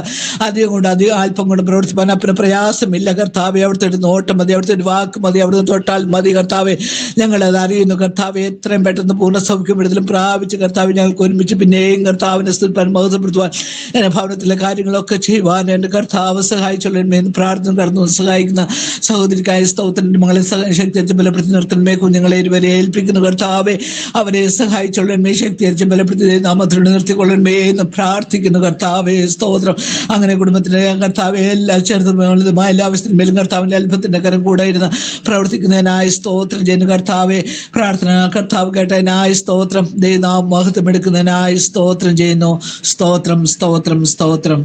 അധികം അല്പം കൊണ്ട് പ്രവർത്തിപ്പാൻ അപ്പന് പ്രയാസമില്ല കർത്താവെ. അവിടുത്തെ ഒരു നോട്ടം മതി, അവിടുത്തെ ഒരു വാക്ക് മതി, അവിടുന്ന് തൊട്ടാൽ മതി കർത്താവെ. ഞങ്ങളത് അറിയുന്നു കർത്താവെ. എത്രയും പെട്ടെന്ന് പൂർണ്ണ സൗഖ്യം വിടുതലും പ്രാപിച്ച് കർത്താവ് ഞങ്ങൾക്ക് ഒരുമിച്ച് പിന്നെയും കർത്താവിനെ സ്തുതിപ്പാൻ മഹത്വപ്പെടുത്തുവാൻ എന്റെ ഭവനത്തിലെ കാര്യങ്ങളൊക്കെ ചെയ്യുവാൻ എൻ്റെ കർത്താവ് സഹായിച്ചുള്ളമേ എന്ന് പ്രാർത്ഥന കടന്നു സഹായിക്കുന്ന സഹോദരിക്കായ സ്തോത്രന്റെ മകളെ ശക്തി ബലപ്പെടുത്തി നിർത്തണമേ. കുഞ്ഞുങ്ങളെ ഇരുവരെ ഏൽപ്പിക്കുന്ന കർത്താവെ, അവരെ സഹായിച്ചുള്ളമേ. ശക്തി ബലപ്പെടുത്തി നാമത്തിൽ നിർത്തിക്കൊള്ളണമേ എന്ന് പ്രാർത്ഥിക്കുന്നു കർത്താവെ. സ്തോത്രം. അങ്ങനെ കുടുംബത്തിലെ കർത്താവെ എല്ലാ ചെറുതുമായ എല്ലാ ആവശ്യത്തിന്മേലും കർത്താവിന്റെ അത്ഭുതത്തിന്റെ കരം കൂടെ ഇരുന്ന് പ്രവർത്തിക്കുന്നതിനായി സ്തോത്രം ചെയ്യുന്നു കർത്താവെ. പ്രാർത്ഥന കർത്താവ് കേട്ടതിനായി സ്തോത്രം. ദൈവനാമം മഹത്വം എടുക്കുന്നതിനായി സ്തോത്രം ചെയ്യുന്നു. സ്തോത്രം സ്തോത്രം സ്തോത്രം.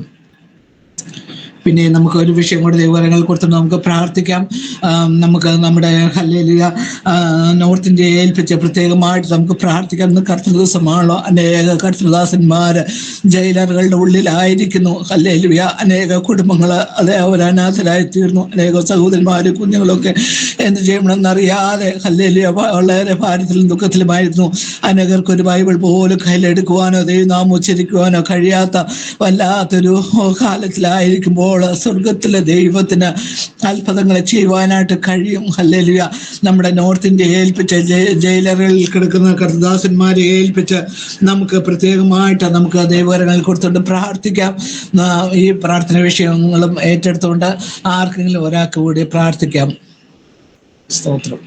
പിന്നെ നമുക്ക് ഒരു വിഷയം കൂടെ ദൈവകരങ്ങൾ കൊടുത്ത് നമുക്ക് പ്രാർത്ഥിക്കാം. നമുക്ക് നമ്മുടെ ഹല്ലേലൂയ നോർത്ത് ഇന്ത്യയെ ഏൽപ്പിച്ച് പ്രത്യേകമായിട്ട് നമുക്ക് പ്രാർത്ഥിക്കാം. ഇന്ന് കർത്തൃ ദിവസമാണല്ലോ. അനേക കർത്തൃദാസന്മാർ ജയിലറുകളുടെ ഉള്ളിലായിരിക്കുന്നു. ഹല്ലേലൂയ. അനേക കുടുംബങ്ങൾ അതേ അവർ അനാഥരായി തീർന്നു. അനേക സഹോദരന്മാർ കുഞ്ഞുങ്ങളൊക്കെ എന്ത് ചെയ്യണമെന്നറിയാതെ ഹല്ലേലൂയ വളരെ ഭാരത്തിലും ദുഃഖത്തിലുമായിരുന്നു. അനേകർക്ക് ഒരു ബൈബിൾ പോലും കയ്യിലെടുക്കുവാനോ ദൈവനാമം ഉച്ചരിക്കുവാനോ കഴിയാത്ത വല്ലാത്തൊരു കാലത്തിലായിരിക്കുമ്പോൾ സ്വർഗത്തിലെ ദൈവത്തിന് അത്ഭുതങ്ങൾ ചെയ്യുവാനായിട്ട് കഴിയും. ഹല്ലേലൂയ. നമ്മുടെ നോർത്ത് ഇന്ത്യയെ ഏൽപ്പിച്ച് ജയിലറുകളിൽ കിടക്കുന്ന കർത്തദാസന്മാരെ ഏൽപ്പിച്ച് നമുക്ക് പ്രത്യേകമായിട്ട് നമുക്ക് ദൈവകരങ്ങൾ കൊടുത്തുകൊണ്ട് പ്രാർത്ഥിക്കാം. ഈ പ്രാർത്ഥന വിഷയങ്ങളും ഏറ്റെടുത്തുകൊണ്ട് ആർക്കെങ്കിലും ഒരാൾക്ക് കൂടി പ്രാർത്ഥിക്കാം. സ്തോത്രം.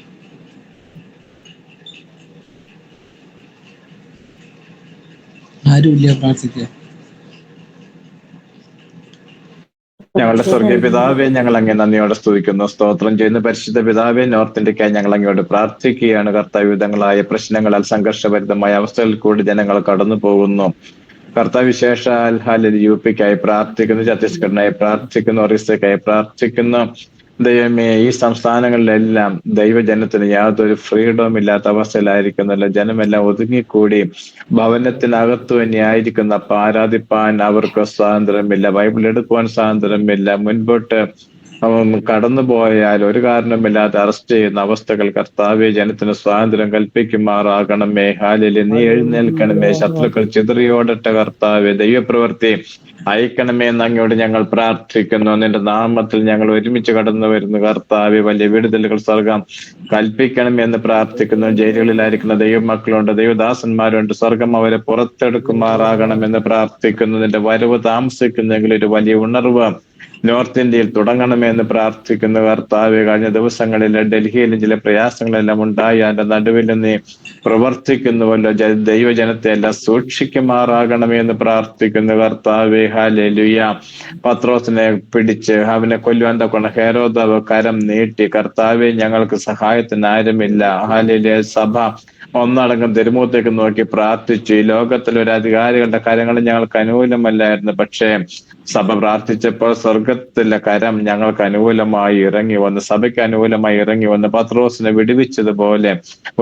ആരുമില്ല പ്രാർത്ഥിക്കുക. ഞങ്ങളുടെ സ്വർഗീയ പിതാവെ, ഞങ്ങൾ അങ്ങേ നന്ദിയോടെ സ്തുതിക്കുന്നു, സ്തോത്രം ചെയ്യുന്ന പരിശുദ്ധ പിതാവെ. നോർത്ത് ഇന്ത്യക്കായി ഞങ്ങൾ അങ്ങോട്ട് പ്രാർത്ഥിക്കുകയാണ്. കർത്താവിധങ്ങളായ പ്രശ്നങ്ങളാൽ സംഘർഷഭരിതമായ അവസ്ഥകളിൽ കൂടി ജനങ്ങൾ കടന്നു പോകുന്നു. കർത്താവ് വിശേഷാൽ UP-ക്കായി പ്രാർത്ഥിക്കുന്നു, ഛത്തീസ്ഗഡിനായി പ്രാർത്ഥിക്കുന്നു, ഒറീസയ്ക്കായി പ്രാർത്ഥിക്കുന്നു. ദൈവമേ, ഈ സംസ്ഥാനങ്ങളിലെല്ലാം ദൈവജനത്തിന് യാതൊരു ഫ്രീഡവും ഇല്ലാത്ത അവസ്ഥയിലായിരിക്കുന്നല്ലോ. ജനമെല്ലാം ഒതുങ്ങിക്കൂടി ഭവനത്തിനകത്തു തന്നെയായിരിക്കുന്ന ആരാധിപ്പാൻ അവർക്ക് സ്വാതന്ത്ര്യമില്ല, ബൈബിൾ എടുക്കുവാൻ സ്വാതന്ത്ര്യമില്ല. മുൻപോട്ട് കടന്നുപോയാൽ ഒരു കാരണമില്ലാതെ അറസ്റ്റ് ചെയ്യുന്ന അവസ്ഥകൾ. കർത്താവെ, ജനത്തിന് സ്വാതന്ത്ര്യം കൽപ്പിക്കുമാറാകണമേ. ഹാലേലൂയ. നീ എഴുന്നേൽക്കണമേ, ശത്രുക്കൾ ചിതറിയോടട്ടെ. കർത്താവെ, ദൈവപ്രവൃത്തി അയക്കണമേ എന്ന് അങ്ങോട്ട് ഞങ്ങൾ പ്രാർത്ഥിക്കുന്നു. നിന്റെ നാമത്തിൽ ഞങ്ങൾ ഒരുമിച്ച് കടന്നു വരുന്നു കർത്താവെ. വലിയ വിടുതലുകൾ സ്വർഗം കൽപ്പിക്കണമെന്ന് പ്രാർത്ഥിക്കുന്നു. ജയിലുകളിലായിരിക്കുന്ന ദൈവമക്കളുണ്ട്, ദൈവദാസന്മാരുണ്ട്. സ്വർഗം അവരെ പുറത്തെടുക്കുമാറാകണമെന്ന് പ്രാർത്ഥിക്കുന്നു. നിന്റെ വരവ് താമസിക്കുന്നെങ്കിൽ ഒരു വലിയ ഉണർവ് നോർത്ത് ഇന്ത്യയിൽ തുടങ്ങണമെന്ന് പ്രാർത്ഥിക്കുന്നു കർത്താവെ. കഴിഞ്ഞ ദിവസങ്ങളിൽ ഡൽഹിയിലും ചില പ്രയാസങ്ങളെല്ലാം ഉണ്ടായി. അതിന്റെ നടുവിൽ നീ പ്രവർത്തിക്കുന്നുവല്ലോ. ദൈവജനത്തെ എല്ലാം സൂക്ഷിക്കുമാറാകണമെന്ന് പ്രാർത്ഥിക്കുന്നു കർത്താവെ. ഹല്ലേലൂയ. പത്രോസിനെ പിടിച്ച് അവനെ കൊല്ലുവാൻ തക്കൊണ്ട് ഹെരോദാവ് കരം നീട്ടി. കർത്താവെ, ഞങ്ങൾക്ക് സഹായത്തിന് ആരുമില്ല. ഹല്ലേലൂയ. സഭ ഒന്നടങ്കം തെരുമുഖത്തേക്ക് നോക്കി പ്രാർത്ഥിച്ചു. ഈ ലോകത്തിൽ ഒരു അധികാരികളുടെ കാര്യങ്ങൾ ഞങ്ങൾക്ക് അനുകൂലമല്ലായിരുന്നു. പക്ഷേ സഭ പ്രാർത്ഥിച്ചപ്പോൾ സ്വർഗത്തിലെ കരം ഞങ്ങൾക്ക് അനുകൂലമായി ഇറങ്ങി വന്ന്, സഭയ്ക്ക് അനുകൂലമായി ഇറങ്ങി വന്ന് പത്രോസിനെ വിടുവിച്ചതുപോലെ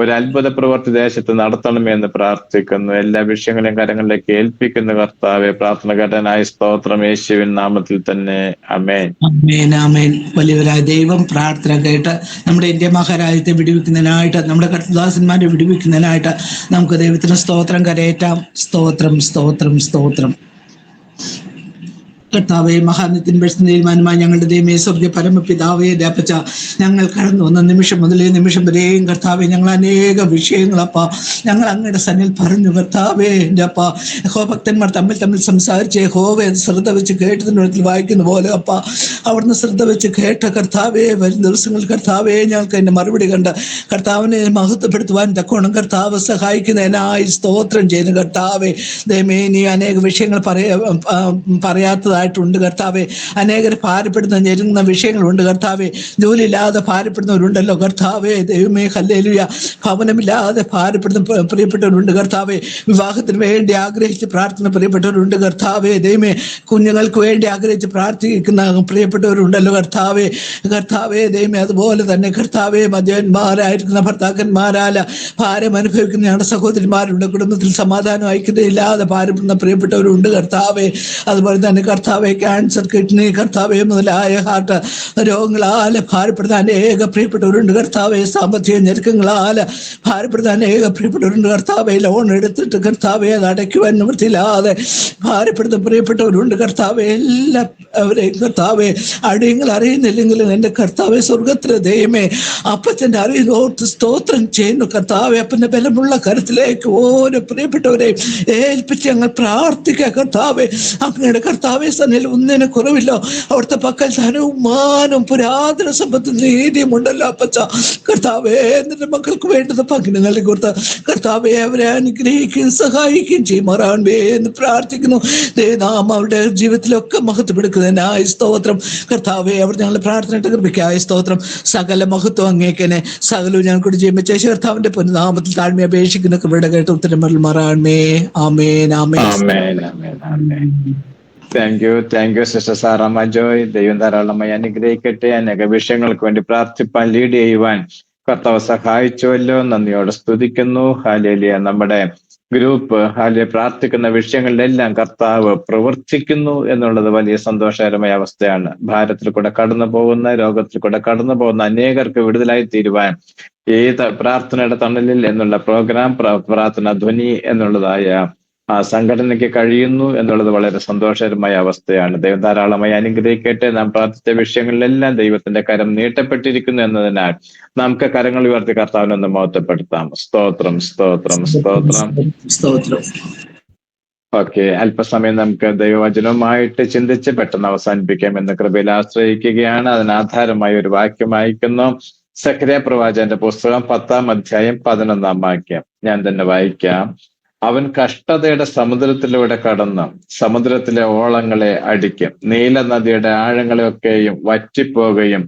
ഒരു അത്ഭുത പ്രവൃത്തി ദേശത്ത് നടത്തണമെന്ന് പ്രാർത്ഥിക്കുന്നു. എല്ലാ വിഷയങ്ങളെയും കരങ്ങളിലേക്ക് ഏൽപ്പിക്കുന്ന കർത്താവെ, പ്രാർത്ഥനഘടനായ സ്തോത്രം യേശുവിൻ നാമത്തിൽ തന്നെ. ആമേൻ. ആമേൻ, ആമേൻ. വലിയവരായ ദൈവം പ്രാർത്ഥന കേട്ട് നമ്മുടെ ഇന്ത്യ മഹാരാജ്യത്തെ വിടുവിക്കുന്നതിനായിട്ട്, നമ്മുടെ കർത്തദാസന്മാരെ വിടുവിക്കുന്നതിനായിട്ട് നമുക്ക് ദൈവത്തിന് സ്തോത്രം കരയേറ്റാം. സ്തോത്രം, സ്തോത്രം, സ്തോത്രം. കർത്താവെ, മഹാനിത്യൻ തീരുമാനമായി ഞങ്ങളുടെ ദൈവമേ, സ്വർഗ്ഗ പരമപിതാവേ, ദേപ്പച്ച, ഞങ്ങൾ കടന്നു വന്ന നിമിഷം മുതൽ ഈ നിമിഷം വരെയും കർത്താവെ, ഞങ്ങൾ അനേക വിഷയങ്ങളപ്പ ഞങ്ങൾ അങ്ങയുടെ സന്നിൽ പറഞ്ഞു കർത്താവേ. എൻ്റെ അപ്പ, ഭക്തന്മാർ തമ്മിൽ സംസാരിച്ച് യഹോവയെ ശ്രദ്ധ വെച്ച് കേട്ടതിനൊരിക്കൽ വായിക്കുന്ന പോലെ അപ്പ അവിടുന്ന് ശ്രദ്ധ വെച്ച് കേട്ട കർത്താവെ, വരും ദിവസങ്ങളിൽ കർത്താവെ ഞങ്ങൾക്ക് അതിൻ്റെ മറുപടി കണ്ട് കർത്താവിനെ മഹത്വപ്പെടുത്തുവാൻ തക്കോണം കർത്താവ് സഹായിക്കുന്നതിനായി സ്തോത്രം ചെയ്യുന്നു കർത്താവെ. ദൈവമേ, നീ അനേക വിഷയങ്ങൾ പറയാത്തതായിട്ടുണ്ട് കർത്താവെ. അനേകർ ഭാരപ്പെടുന്ന ഞെരുങ്ങുന്ന വിഷയങ്ങളുണ്ട് കർത്താവെ. ജോലിയില്ലാതെ ഭാരപ്പെടുന്നവരുണ്ടല്ലോ കർത്താവെ. ദൈവമേ, ഹല്ലേലൂയ. ഭവനമില്ലാതെ ഭാരപ്പെടുന്ന പ്രിയപ്പെട്ടവരുണ്ട് കർത്താവെ. വിവാഹത്തിന് വേണ്ടി ആഗ്രഹിച്ച് പ്രാർത്ഥന പ്രിയപ്പെട്ടവരുണ്ട് കർത്താവെ. ദൈവമേ, കുഞ്ഞുങ്ങൾക്ക് വേണ്ടി ആഗ്രഹിച്ച് പ്രാർത്ഥിക്കുന്ന പ്രിയപ്പെട്ടവരുണ്ടല്ലോ കർത്താവെ. കർത്താവെ, ദൈവമേ, അതുപോലെ തന്നെ കർത്താവെ, മദ്യന്മാരായിരിക്കുന്ന ഭർത്താക്കന്മാരാല ഭാരം അനുഭവിക്കുന്ന ഞങ്ങളുടെ സഹോദരിമാരുണ്ട്. കുടുംബത്തിൽ സമാധാനം ഐക്യതയില്ലാതെ ഭാരപ്പെടുന്ന പ്രിയപ്പെട്ടവരുണ്ട് കർത്താവെ. അതുപോലെ തന്നെ കർത്താവെ, ക്യാൻസർ, കിഡ്നി കർത്താവെ മുതലായ ഹാർട്ട് രോഗങ്ങളാൽ ഭാരപ്പെടുന്ന അനേക പ്രിയപ്പെട്ടവരുണ്ട് കർത്താവെ. സാമ്പത്തിക ഞെരുക്കങ്ങളാൽ ഭാരപ്പെടുന്ന അനേക പ്രിയപ്പെട്ടവരുണ്ട് കർത്താവെ. ലോൺ എടുത്തിട്ട് കർത്താവെ അത് അടയ്ക്കുവാൻ നിവൃത്തിയില്ലാതെ ഭാരപ്പെടുന്ന പ്രിയപ്പെട്ടവരുണ്ട് കർത്താവെ. എല്ലാവരെയും കർത്താവെ, അടിയങ്ങൾ അറിയുന്നില്ലെങ്കിലും എൻ്റെ കർത്താവെ, സ്വർഗത്തിലെ ദൈവമേ, അപ്പച്ചൻ്റെ അറിയുന്നോർത്ത് സ്തോത്രം ചെയ്യുന്നു കർത്താവെ. അപ്പൻ്റെ ബലമുള്ള കരുത്തിലേക്ക് ഓരോ പ്രിയപ്പെട്ടവരെയും ഏൽപ്പിച്ച് ഞങ്ങൾ പ്രാർത്ഥിക്കുക കർത്താവെ. അങ്ങയുടെ കർത്താവെ സന്നിൽ ഒന്നിന് കുറവില്ല. അവിടുത്തെ പക്കൽ ധനവും മാനവും പുരാതന സമ്പത്തും നീതിയും ഉണ്ടല്ലോ അപ്പച്ച. കർത്താവെ, എന്നിട്ട് മക്കൾക്ക് വേണ്ടുന്ന പങ്കിന് നൽകി കൊടുത്ത കർത്താവെ, അവരെ അനുഗ്രഹിക്കുകയും സഹായിക്കുകയും ചെയ്യുമാറാവേ എന്ന് പ്രാർത്ഥിക്കുന്നു. നാം അവരുടെ ജീവിതത്തിലൊക്കെ മഹത്വപ്പെടുക്കുന്നതിനായി സ്തോത്രം കർത്താവെ. അവർ ഞങ്ങളുടെ പ്രാർത്ഥനയുടെ കൃപയ്ക്കായി സ്തോത്രം. സകല മഹത്വം അങ്ങേക്കനെ സകലവും ഞങ്ങൾക്ക് ചെയ്യുമ്പോൾ ചേച്ചി കർത്താവിന്റെ പൊന്നുനാമത്തിൽ താഴ്മ അപേക്ഷിക്കുന്ന കൃപയുടെ കേട്ട് ഉത്തരം മാറാണമേ. ആമേൻ, ആമേൻ. Thank you sister Saramma Joy. ദൈവം ധാരാളമായി അനുഗ്രഹിക്കട്ടെ. അനേക വിഷയങ്ങൾക്ക് വേണ്ടി പ്രാർത്ഥിപ്പാൻ ലീഡ് ചെയ്യുവാൻ കർത്താവ് സഹായിച്ചുവല്ലോ. നന്ദിയോടെ സ്തുതിക്കുന്നു. ഹല്ലേലൂയ. നമ്മുടെ ഗ്രൂപ്പ് പ്രാർത്ഥിക്കുന്ന വിഷയങ്ങളിലെല്ലാം കർത്താവ് പ്രവർത്തിക്കുന്നു എന്നുള്ളത് വലിയ സന്തോഷകരമായ അവസ്ഥയാണ്. ഭാരത്തിൽ കൂടെ കടന്നു പോകുന്ന, രോഗത്തിൽ കൂടെ കടന്നു പോകുന്ന അനേകർക്ക് വിടുതലായി തീരുവാൻ ഏത് പ്രാർത്ഥനയുടെ തണലിൽ എന്നുള്ള പ്രോഗ്രാം, പ്രാർത്ഥന ധ്വനി എന്നുള്ളതായ ആ സംഘടനയ്ക്ക് കഴിയുന്നു എന്നുള്ളത് വളരെ സന്തോഷകരമായ അവസ്ഥയാണ്. ദൈവം ധാരാളമായി അനുഗ്രഹിക്കട്ടെ. നാം പ്രാർത്ഥിച്ച വിഷയങ്ങളിലെല്ലാം ദൈവത്തിന്റെ കരം നീട്ടപ്പെട്ടിരിക്കുന്നു എന്നതിനാൽ നമുക്ക് കരങ്ങൾ ഉയർത്തി കർത്താവിനൊന്ന് മഹത്വപ്പെടുത്താം. സ്തോത്രം, സ്തോത്രം, സ്തോത്രം. ഓക്കെ, അല്പസമയം നമുക്ക് ദൈവവചനവുമായിട്ട് ചിന്തിച്ച് പെട്ടെന്ന് അവസാനിപ്പിക്കാം എന്ന കൃപയിൽ ആശ്രയിക്കുകയാണ്. അതിനാധാരമായി ഒരു വാക്യം വായിക്കുന്നു. സഖര്യാ പ്രവാചകന്റെ പുസ്തകം 10-ാം അധ്യായം 11-ാം വാക്യം ഞാൻ തന്നെ വായിക്കാം. അവൻ കഷ്ടതയുടെ സമുദ്രത്തിലൂടെ കടന്ന് സമുദ്രത്തിലെ ഓളങ്ങളെ അടിക്കും. നീല നദിയുടെ ആഴങ്ങളെയൊക്കെയും വറ്റിപ്പോകുകയും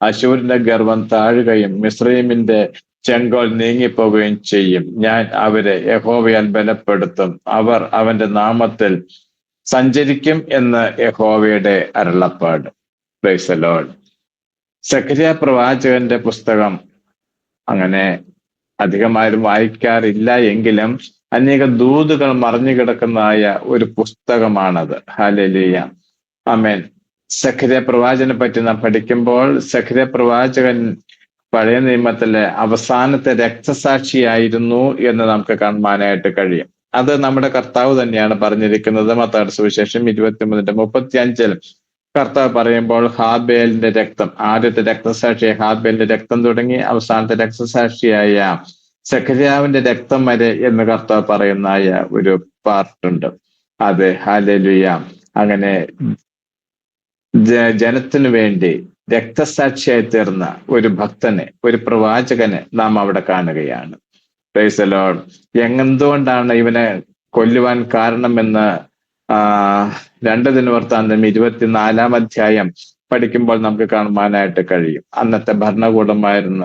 അശൂരിന്റെ ഗർവം താഴുകയും മിസ്രയീമിന്റെ ചെങ്കോൽ നീങ്ങിപ്പോകുകയും ചെയ്യും. ഞാൻ അവരെ യഹോവയാൽ ബലപ്പെടുത്തും. അവർ അവന്റെ നാമത്തിൽ സഞ്ചരിക്കും എന്ന് യഹോവയുടെ അരുളപ്പാട്. Price the Lord. സഖര്യാ പ്രവാചകന്റെ പുസ്തകം അങ്ങനെ അധികമാരും വായിക്കാറില്ല എങ്കിലും അനേക ദൂതുകൾ മറിഞ്ഞു കിടക്കുന്നതായ ഒരു പുസ്തകമാണത്. ഹല്ലേലൂയ, ആമേൻ. സഖര്യാ പ്രവാചകനെ പറ്റി നാം പഠിക്കുമ്പോൾ സഖര്യാ പ്രവാചകൻ പഴയ നിയമത്തിലെ അവസാനത്തെ രക്തസാക്ഷിയായിരുന്നു എന്ന് നമുക്ക് കാണുവാനായിട്ട് കഴിയും. അത് നമ്മുടെ കർത്താവ് തന്നെയാണ് പറഞ്ഞിരിക്കുന്നത്. മത്തായിയുടെ സുവിശേഷം 23:35 കർത്താവ് പറയുമ്പോൾ ഹാബേലിന്റെ രക്തം, ആദ്യത്തെ രക്തസാക്ഷിയായ ഹാബേലിന്റെ രക്തം തുടങ്ങി അവസാനത്തെ രക്തസാക്ഷിയായ സഖര്യാവിന്റെ രക്തം വരെ എന്ന് കർത്താവ് പറയുന്നതായ ഒരു പാർട്ടുണ്ട്. അതെ, ഹല്ലേലൂയ. അങ്ങനെ ജനത്തിനു വേണ്ടി രക്തസാക്ഷിയായി തീർന്ന ഒരു ഭക്തനെ, ഒരു പ്രവാചകനെ നാം അവിടെ കാണുകയാണ്. Price the Lord. എന്തുകൊണ്ടാണ് ഇവനെ കൊല്ലുവാൻ കാരണമെന്ന് 2 ദിനവൃത്താന്തം 24-ാം അധ്യായം പഠിക്കുമ്പോൾ നമുക്ക് കാണുവാനായിട്ട് കഴിയും. അന്നത്തെ ഭരണകൂടമായിരുന്ന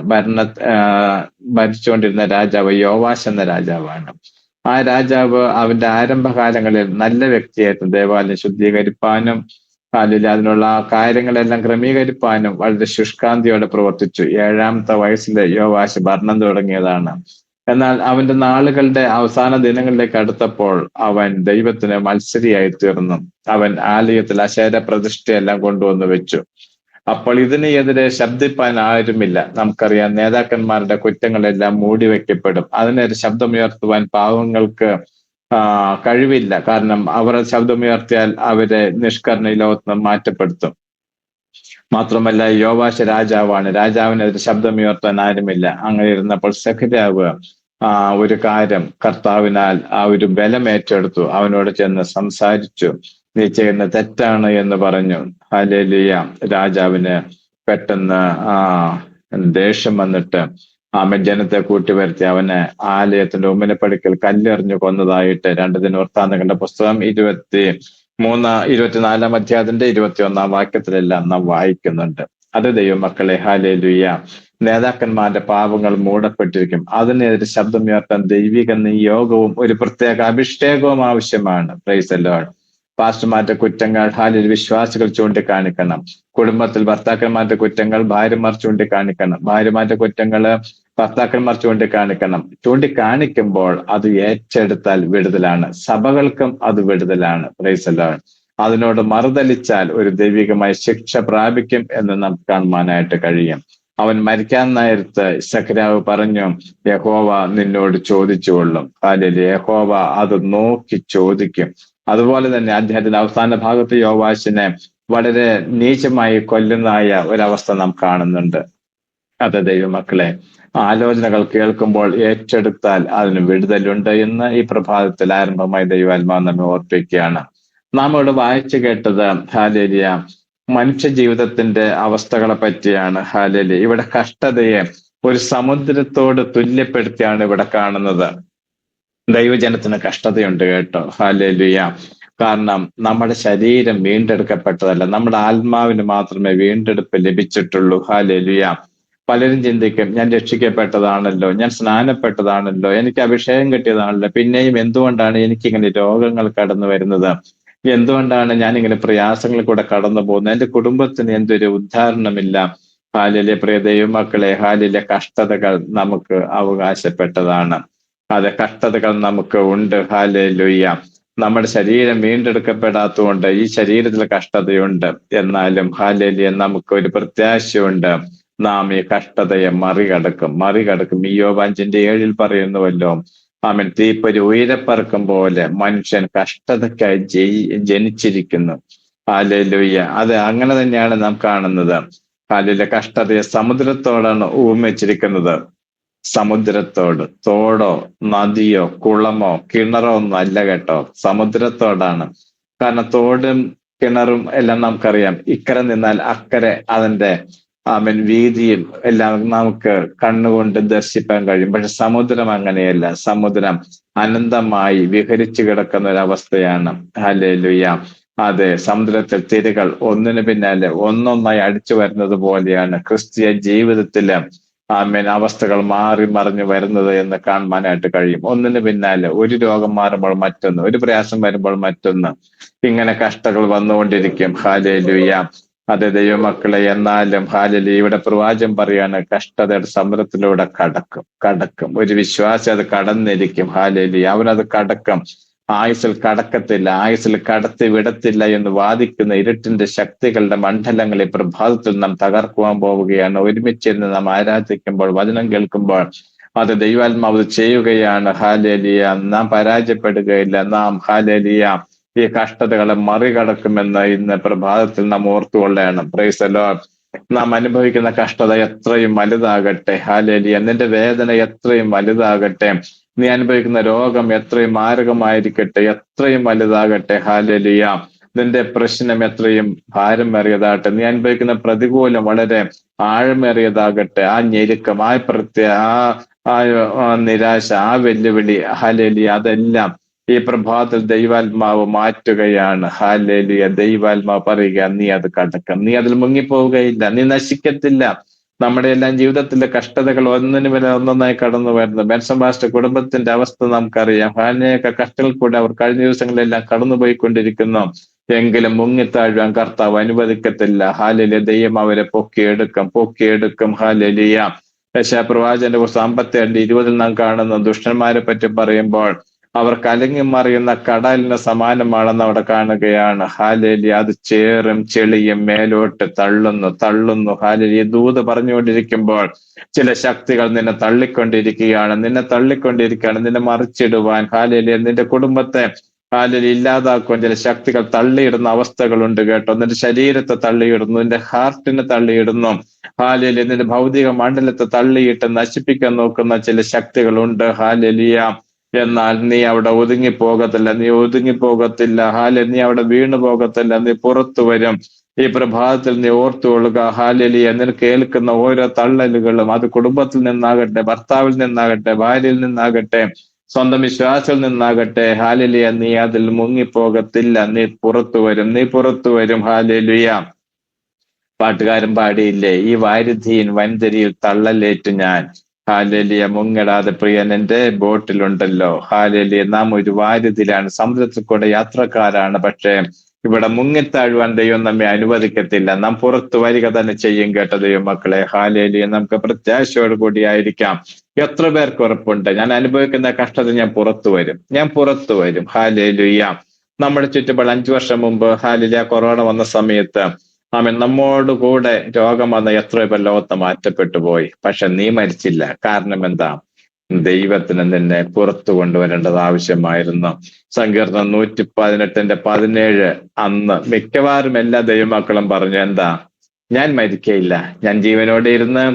ഭരിച്ചുകൊണ്ടിരുന്ന രാജാവ് യോവാശ് എന്ന രാജാവാണ്. ആ രാജാവ് അവന്റെ ആരംഭകാലങ്ങളിൽ നല്ല വ്യക്തിയായിരുന്നു. ദേവാലയം ശുദ്ധീകരിപ്പാനും അതിനുള്ള കാര്യങ്ങളെല്ലാം ക്രമീകരിപ്പാനും വളരെ ശുഷ്കാന്തിയോടെ പ്രവർത്തിച്ചു. 7-ാമത്തെ വയസ്സിൽ യോവാശ് ഭരണം തുടങ്ങിയതാണ്. എന്നാൽ അവന്റെ നാളുകളുടെ അവസാന ദിനങ്ങളിലേക്ക് അടുത്തപ്പോൾ അവൻ ദൈവത്തിന് മത്സരിയായി തീർന്നു. അവൻ ആലയത്തിൽ അശേര പ്രതിഷ്ഠയെല്ലാം കൊണ്ടുവന്ന് വെച്ചു. അപ്പോൾ ഇതിനെതിരെ ശബ്ദിപ്പാൻ ആരുമില്ല. നമുക്കറിയാം, നേതാക്കന്മാരുടെ കുറ്റങ്ങളെല്ലാം മൂടിവെക്കപ്പെടും. അതിനൊരു ശബ്ദമുയർത്തുവാൻ പാവങ്ങൾക്ക് കഴിവില്ല. കാരണം അവർ ശബ്ദമുയർത്തിയാൽ അവരെ നിഷ്കർണ ലോകത്ത് മാറ്റപ്പെടുത്തും. മാത്രമല്ല, യോവാശ് രാജാവാണ്, രാജാവിനെതിരെ ശബ്ദമുയർത്താൻ ആരുമില്ല. അങ്ങനെ ഇരുന്നപ്പോൾ സെഖര്യാവ് ഒരു കാര്യം കർത്താവിനാൽ ആ ഒരു ബലം ഏറ്റെടുത്തു. അവനോട് ചെന്ന് സംസാരിച്ചു. നീ ചെയ്യുന്ന തെറ്റാണ് എന്ന് പറഞ്ഞു. ഹല്ലേലൂയ. രാജാവിന് പെട്ടെന്ന് ദേഷ്യം വന്നിട്ട് അവൻ ജനത്തെ കൂട്ടിവരുത്തി അവനെ ആലയത്തിന്റെ ഉമ്മനപ്പടിക്കൽ കല്ലെറിഞ്ഞു കൊന്നതായിട്ട് 2 ദിനവൃത്താന്തങ്ങളുടെ പുസ്തകം 24-ാം അധ്യായത്തിന്റെ 21-ാം വാക്യത്തിലെല്ലാം നാം വായിക്കുന്നുണ്ട്. അത് ദൈവമക്കളെ, ഹല്ലേലൂയ, നേതാക്കന്മാരുടെ പാപങ്ങൾ മൂടപ്പെട്ടിരിക്കും. അതിനെതിരെ ശബ്ദമുയർത്താൻ ദൈവിക നിയോഗവും ഒരു പ്രത്യേക അഭിഷേകവും ആവശ്യമാണ്. Price the Lord. പാസ്റ്റർമാരുടെ കുറ്റങ്ങൾ വിശ്വാസികൾ ചൂണ്ടിക്കാണിക്കണം. കുടുംബത്തിൽ ഭർത്താക്കന്മാരുടെ കുറ്റങ്ങൾ ഭാര്യമാർ ചൂണ്ടിക്കാണിക്കണം. ഭാര്യമാരുടെ കുറ്റങ്ങള് ഭർത്താക്കന്മാർ ചൂണ്ടിക്കാണിക്കണം. ചൂണ്ടിക്കാണിക്കുമ്പോൾ അത് ഏറ്റെടുത്താൽ വിടുതലാണ്. സഭകൾക്കും അത് വിടുതലാണ്. Price the Lord. അതിനോട് മറുതലിച്ചാൽ ഒരു ദൈവികമായ ശിക്ഷ പ്രാപിക്കും എന്ന് നമുക്ക് കാണുവാനായിട്ട് കഴിയും. അവൻ മരിക്കാൻ നേരത്ത് സെഖര്യാവ് പറഞ്ഞു, യഹോവ നിന്നോട് ചോദിച്ചുകൊള്ളും. അല്ലെങ്കിൽ യഹോവ അത് നോക്കി ചോദിക്കും. അതുപോലെ തന്നെ അദ്ദേഹത്തിന്റെ അവസാന ഭാഗത്ത് യോവാശിനെ വളരെ നീചമായി കൊല്ലുന്നതായ ഒരവസ്ഥ നാം കാണുന്നുണ്ട്. അത് ദൈവമക്കളെ, ആലോചനകൾ കേൾക്കുമ്പോൾ ഏറ്റെടുത്താൽ അതിന് വിടുതലുണ്ട് എന്ന് ഈ പ്രഭാതത്തിൽ ആരംഭമായി ദൈവാത്മാവ് നമ്മെ ഓർപ്പിക്കുകയാണ്. നാം ഇവിടെ വായിച്ചു കേട്ടത് ഹല്ലേലൂയ മനുഷ്യ ജീവിതത്തിന്റെ അവസ്ഥകളെ പറ്റിയാണ്. ഹല്ലേലൂയ. ഇവിടെ കഷ്ടതയെ ഒരു സമുദ്രത്തോട് തുല്യപ്പെടുത്തിയാണ് ഇവിടെ കാണുന്നത്. ദൈവജനത്തിന് കഷ്ടതയുണ്ട് കേട്ടോ. ഹല്ലേലൂയ. കാരണം നമ്മുടെ ശരീരം വീണ്ടെടുക്കപ്പെട്ടതല്ല, നമ്മുടെ ആത്മാവിന് മാത്രമേ വീണ്ടെടുപ്പ് ലഭിച്ചിട്ടുള്ളൂ. ഹല്ലേലൂയ. പലരും ചിന്തിക്കും, ഞാൻ രക്ഷിക്കപ്പെട്ടതാണല്ലോ, ഞാൻ സ്നാനപ്പെട്ടതാണല്ലോ, എനിക്ക് അഭിഷേകം കിട്ടിയതാണല്ലോ, പിന്നെയും എന്തുകൊണ്ടാണ് എനിക്കിങ്ങനെ രോഗങ്ങൾ കടന്നു വരുന്നത്? എന്തുകൊണ്ടാണ് ഞാനിങ്ങനെ പ്രയാസങ്ങളിൽ കൂടെ കടന്നു പോകുന്നത്? എന്റെ കുടുംബത്തിന് എന്തൊരു ഉദ്ധാരണമില്ല? ഹാലിലെ പ്രിയ ദൈവമക്കളെ, ഹാലിലെ കഷ്ടതകൾ നമുക്ക് അവകാശപ്പെട്ടതാണ്. അത് കഷ്ടതകൾ നമുക്ക് ഉണ്ട്. ഹല്ലേലൂയ. നമ്മുടെ ശരീരം വീണ്ടെടുക്കപ്പെടാത്തതുകൊണ്ട് ഈ ശരീരത്തിൽ കഷ്ടതയുണ്ട്. എന്നാലും ഹല്ലേലൂയ നമുക്ക് ഒരു പ്രത്യാശയുണ്ട്. നാം ഈ കഷ്ടതയെ മറികടക്കും. ഇയ്യോബ് 5:7 പറയുന്നുവല്ലോ, ആമേൻ, തീപ്പൊരി ഉയരപ്പറക്കും പോലെ മനുഷ്യൻ കഷ്ടതയ്ക്കായി ജനിച്ചിരിക്കുന്നു. ഹല്ലേലൂയ. അത് അങ്ങനെ തന്നെയാണ് നാം കാണുന്നത്. ഹല്ലേലൂയ. കഷ്ടതയെ സമുദ്രത്തോടാണ് ഉപമിച്ചിരിക്കുന്നത്. സമുദ്രത്തോട്. തോടോ നദിയോ കുളമോ കിണറോ ഒന്നും അല്ല കേട്ടോ, സമുദ്രത്തോടാണ്. കാരണം തോടും കിണറും എല്ലാം നമുക്കറിയാം, ഇക്കരെ നിന്നാൽ അക്കരെ അതിന്റെ വീതിയും എല്ലാം നമുക്ക് കണ്ണുകൊണ്ട് ദർശിപ്പാൻ കഴിയും. പക്ഷെ സമുദ്രം അങ്ങനെയല്ല. സമുദ്രം അനന്തമായി വിഹരിച്ചു കിടക്കുന്ന ഒരവസ്ഥയാണ്. ഹല്ലേലൂയ. അതെ, സമുദ്രത്തിൽ തിരകൾ ഒന്നിനു പിന്നാലെ ഒന്നൊന്നായി അടിച്ചു വരുന്നത് പോലെയാണ് ക്രിസ്തീയ ജീവിതത്തില് അവസ്ഥകൾ മാറി മറിഞ്ഞു വരുന്നത് എന്ന് കാണുവാനായിട്ട് കഴിയും. ഒന്നിനു പിന്നാലെ ഒരു രോഗം മാറുമ്പോൾ മറ്റൊന്ന്, ഒരു പ്രയാസം വരുമ്പോൾ മറ്റൊന്ന്, ഇങ്ങനെ കഷ്ടങ്ങൾ വന്നുകൊണ്ടിരിക്കും. ഹല്ലേലൂയ. അതെ ദൈവമക്കളെ, എന്നാലും ഹല്ലേലൂയ ഇവിടെ പ്രവാചകൻ പറയാണ്, കഷ്ടതയുടെ സമുദ്രത്തിലൂടെ കടക്കും. ഒരു വിശ്വാസി അത് കടന്നിരിക്കും. ഹല്ലേലൂയ. അവനത് കടക്കും. ആയുസിൽ കടക്കത്തില്ല, ആയുസിൽ കടത്തി വിടത്തില്ല എന്ന് വാദിക്കുന്ന ഇരുട്ടിന്റെ ശക്തികളുടെ മണ്ഡലങ്ങളെ പ്രഭാതത്തിൽ നാം തകർക്കുവാൻ പോവുകയാണ്. ഒരുമിച്ചിരുന്ന് നാം ആരാധിക്കുമ്പോൾ, വചനം കേൾക്കുമ്പോൾ അത് ദൈവാത്മാവ് ചെയ്യുകയാണ്. ഹല്ലേലൂയ. നാം പരാജയപ്പെടുകയില്ല. നാം ഹല്ലേലൂയ ഈ കഷ്ടതകളെ മറികടക്കുമെന്ന് ഇന്ന് പ്രഭാതത്തിൽ നാം ഓർത്തുകൊള്ളണം. Price the Lord. നാം അനുഭവിക്കുന്ന കഷ്ടത എത്രയും വലുതാകട്ടെ. ഹല്ലേലൂയ. നിന്റെ വേദന എത്രയും വലുതാകട്ടെ, നീ അനുഭവിക്കുന്ന രോഗം എത്രയും മാരകമായിരിക്കട്ടെ, എത്രയും വലുതാകട്ടെ. ഹല്ലേലൂയ. നിന്റെ പ്രശ്നം എത്രയും ഭാരമേറിയതാകട്ടെ, നീ അനുഭവിക്കുന്ന പ്രതികൂലം വളരെ ആഴമേറിയതാകട്ടെ, ആ ഞെരുക്കം, ആ നിരാശ, ആ വെല്ലുവിളി, ഹല്ലേലൂയ, അതെല്ലാം ഈ പ്രഭാതത്തിൽ ദൈവാത്മാവ് മാറ്റുകയാണ്. ഹല്ലേലൂയ. ദൈവാത്മാവ് പറയുക, നീ അത് കടക്കും, നീ അതിൽ മുങ്ങിപ്പോവുകയില്ല, നീ നശിക്കത്തില്ല. നമ്മുടെ എല്ലാം ജീവിതത്തിലെ കഷ്ടതകൾ ഒന്നിനു മേലെ ഒന്നൊന്നായി കടന്നു വരുന്നു. ബെൻസൺ മാസ്റ്റർ കുടുംബത്തിന്റെ അവസ്ഥ നമുക്കറിയാം. അനേക കഷ്ടങ്ങൾ കൂടെ അവർ കഴിഞ്ഞ ദിവസങ്ങളെല്ലാം കടന്നുപോയിക്കൊണ്ടിരിക്കുന്നു. എങ്കിലും മുങ്ങിത്താഴുവാൻ കർത്താവ് അനുവദിക്കത്തില്ല. ഹാലേലിയ. ദൈവം അവരെ പൊക്കിയെടുക്കും. ഹാലേലിയ. യശയ്യാപ്രവാചകന്റെ പുസ്തകം 52:20 നാം കാണുന്ന ദുഷ്ടന്മാരെ പറ്റി പറയുമ്പോൾ അവർ കലങ്ങി മറിയുന്ന കടലിന് സമാനമാണെന്ന് അവിടെ കാണുകയാണ്. ഹാലേലിയ. അത് ചേറും ചെളിയും മേലോട്ട് തള്ളുന്നു. ഹാലേലിയ. ദൂത് പറഞ്ഞുകൊണ്ടിരിക്കുമ്പോൾ ചില ശക്തികൾ നിന്നെ തള്ളിക്കൊണ്ടിരിക്കുകയാണ്, നിന്നെ മറിച്ചിടുവാൻ. ഹാലേലിയ. നിന്റെ കുടുംബത്തെ ഹാലേലിയ ഇല്ലാതാക്കുവാൻ ചില ശക്തികൾ തള്ളിയിടുന്ന അവസ്ഥകളുണ്ട് കേട്ടോ. നിന്റെ ശരീരത്തെ തള്ളിയിടുന്നു, നിന്റെ ഹാർട്ടിനെ തള്ളിയിടുന്നു. ഹാലേലിയ. നിന്റെ ഭൗതിക മണ്ഡലത്തെ തള്ളിയിട്ട് നശിപ്പിക്കാൻ നോക്കുന്ന ചില ശക്തികളുണ്ട്. ഹാലേലിയ. എന്നാൽ നീ അവിടെ ഒതുങ്ങിപ്പോകത്തില്ല. നീ അവിടെ വീണു പോകത്തില്ല. നീ പുറത്തു വരും. ഈ പ്രഭാതത്തിൽ നീ ഓർത്തുകൊള്ളുക. ഹാലേലിയ. നിനക്ക് കേൾക്കുന്ന ഓരോ തള്ളലുകളും അത് കുടുംബത്തിൽ നിന്നാകട്ടെ, ഭർത്താവിൽ നിന്നാകട്ടെ, ഭാര്യയിൽ നിന്നാകട്ടെ, സ്വന്തം വിശ്വാസത്തിൽ നിന്നാകട്ടെ, ഹാലേലിയ, നീ അതിൽ മുങ്ങിപ്പോകത്തില്ല. നീ പുറത്തു വരും. ഹാലേലിയ. പാട്ടുകാരൻ പാടിയില്ലേ, ഈ വാരിധിയിൽ വൻതരിയിൽ തള്ളലേറ്റു ഞാൻ. ഹാലേലിയ. മുങ്ങിടാതെ പ്രിയൻ എന്റെ ബോട്ടിലുണ്ടല്ലോ. ഹാലേലിയ. നാം ഒരു വാരിധിയിലാണ്, സമുദ്രത്തിൽ കൂടെ യാത്രക്കാരാണ്. പക്ഷേ ഇവിടെ മുങ്ങിത്താഴുവാൻ ദൈവം നമ്മെ അനുവദിക്കത്തില്ല. നാം പുറത്തു വരിക തന്നെ ചെയ്യും കേട്ട ദൈവം മക്കളെ. ഹാലേലിയ. നമുക്ക് പ്രത്യാശയോട് കൂടിയായിരിക്കാം. എത്ര പേർക്ക് ഉറപ്പുണ്ട്, ഞാൻ അനുഭവിക്കുന്ന കഷ്ടത ഞാൻ പുറത്തു വരും. ഹാലേലിയ. നമ്മുടെ ചുറ്റുപാട് 5 വർഷം മുമ്പ് ഹാലേലിയ കൊറോണ വന്ന സമയത്ത് നമ്മോട് കൂടെ രോഗം വന്ന എത്ര പേർ ലോകത്ത് മാറ്റപ്പെട്ടു പോയി. പക്ഷെ നീ മരിച്ചില്ല. കാരണം എന്താ? ദൈവത്തിന് നിന്നെ പുറത്തു കൊണ്ടുവരേണ്ടത് ആവശ്യമായിരുന്നു. സങ്കീർത്തനം 118:17 അന്ന് മിക്കവാറും എല്ലാ ദൈവമക്കളും പറഞ്ഞു, എന്താ? ഞാൻ മരിക്കയില്ല, ഞാൻ ജീവനോടെ ഇരുന്ന്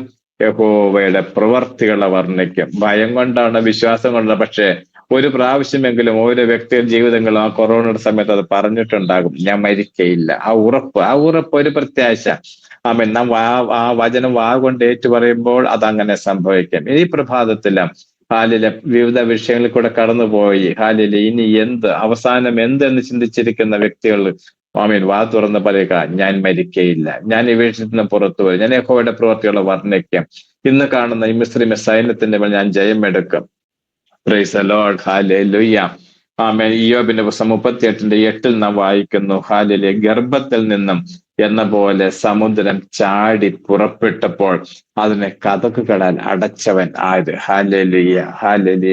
യഹോവയുടെ പ്രവർത്തികളെ വർണ്ണിക്കും. ഭയം കൊണ്ടാണ്, വിശ്വാസം കൊണ്ടാണ്. പക്ഷെ ഒരു പ്രാവശ്യമെങ്കിലും ഓരോ വ്യക്തിയുടെ ജീവിതങ്ങളും ആ കൊറോണയുടെ സമയത്ത് അത് പറഞ്ഞിട്ടുണ്ടാകും, ഞാൻ മരിക്കയില്ല. ആ ഉറപ്പ് ഒരു പ്രത്യാശ. നാം ആ വചനം കൊണ്ട് ഏറ്റു പറയുമ്പോൾ അതങ്ങനെ സംഭവിക്കും. ഈ പ്രഭാതത്തില് ഹാലിലെ വിവിധ വിഷയങ്ങളിൽ കൂടെ കടന്നുപോയി ഹാലിലെ ഇനി അവസാനം എന്തെന്ന് ചിന്തിച്ചിരിക്കുന്ന വ്യക്തികൾ വാ തുറന്ന് പറയുക, ഞാൻ മരിക്കയില്ല, ഞാൻ ഈ വീട്ടിൽ നിന്ന് പുറത്തു വരും, ഞാൻ യഹോവയുടെ പ്രവർത്തികളെ വർണ്ണിക്കും. ഇന്ന് കാണുന്ന ഈ മിസ്രൈം സൈന്യത്തിന്റെ മേൽ ഞാൻ ജയമെടുക്കും. Praise the Lord. ഹല്ലേലൂയ. ഇയ്യോബിന്റെ പുസ്തകം 38:8 നാം വായിക്കുന്നു, ഹാലേലിയ. ഗർഭത്തിൽ നിന്നും എന്ന പോലെ സമുദ്രം ചാടി പുറപ്പെട്ടപ്പോൾ അതിനെ കതകുകളാൽ അടച്ചവൻ ആര്? ഹാലേലിയ.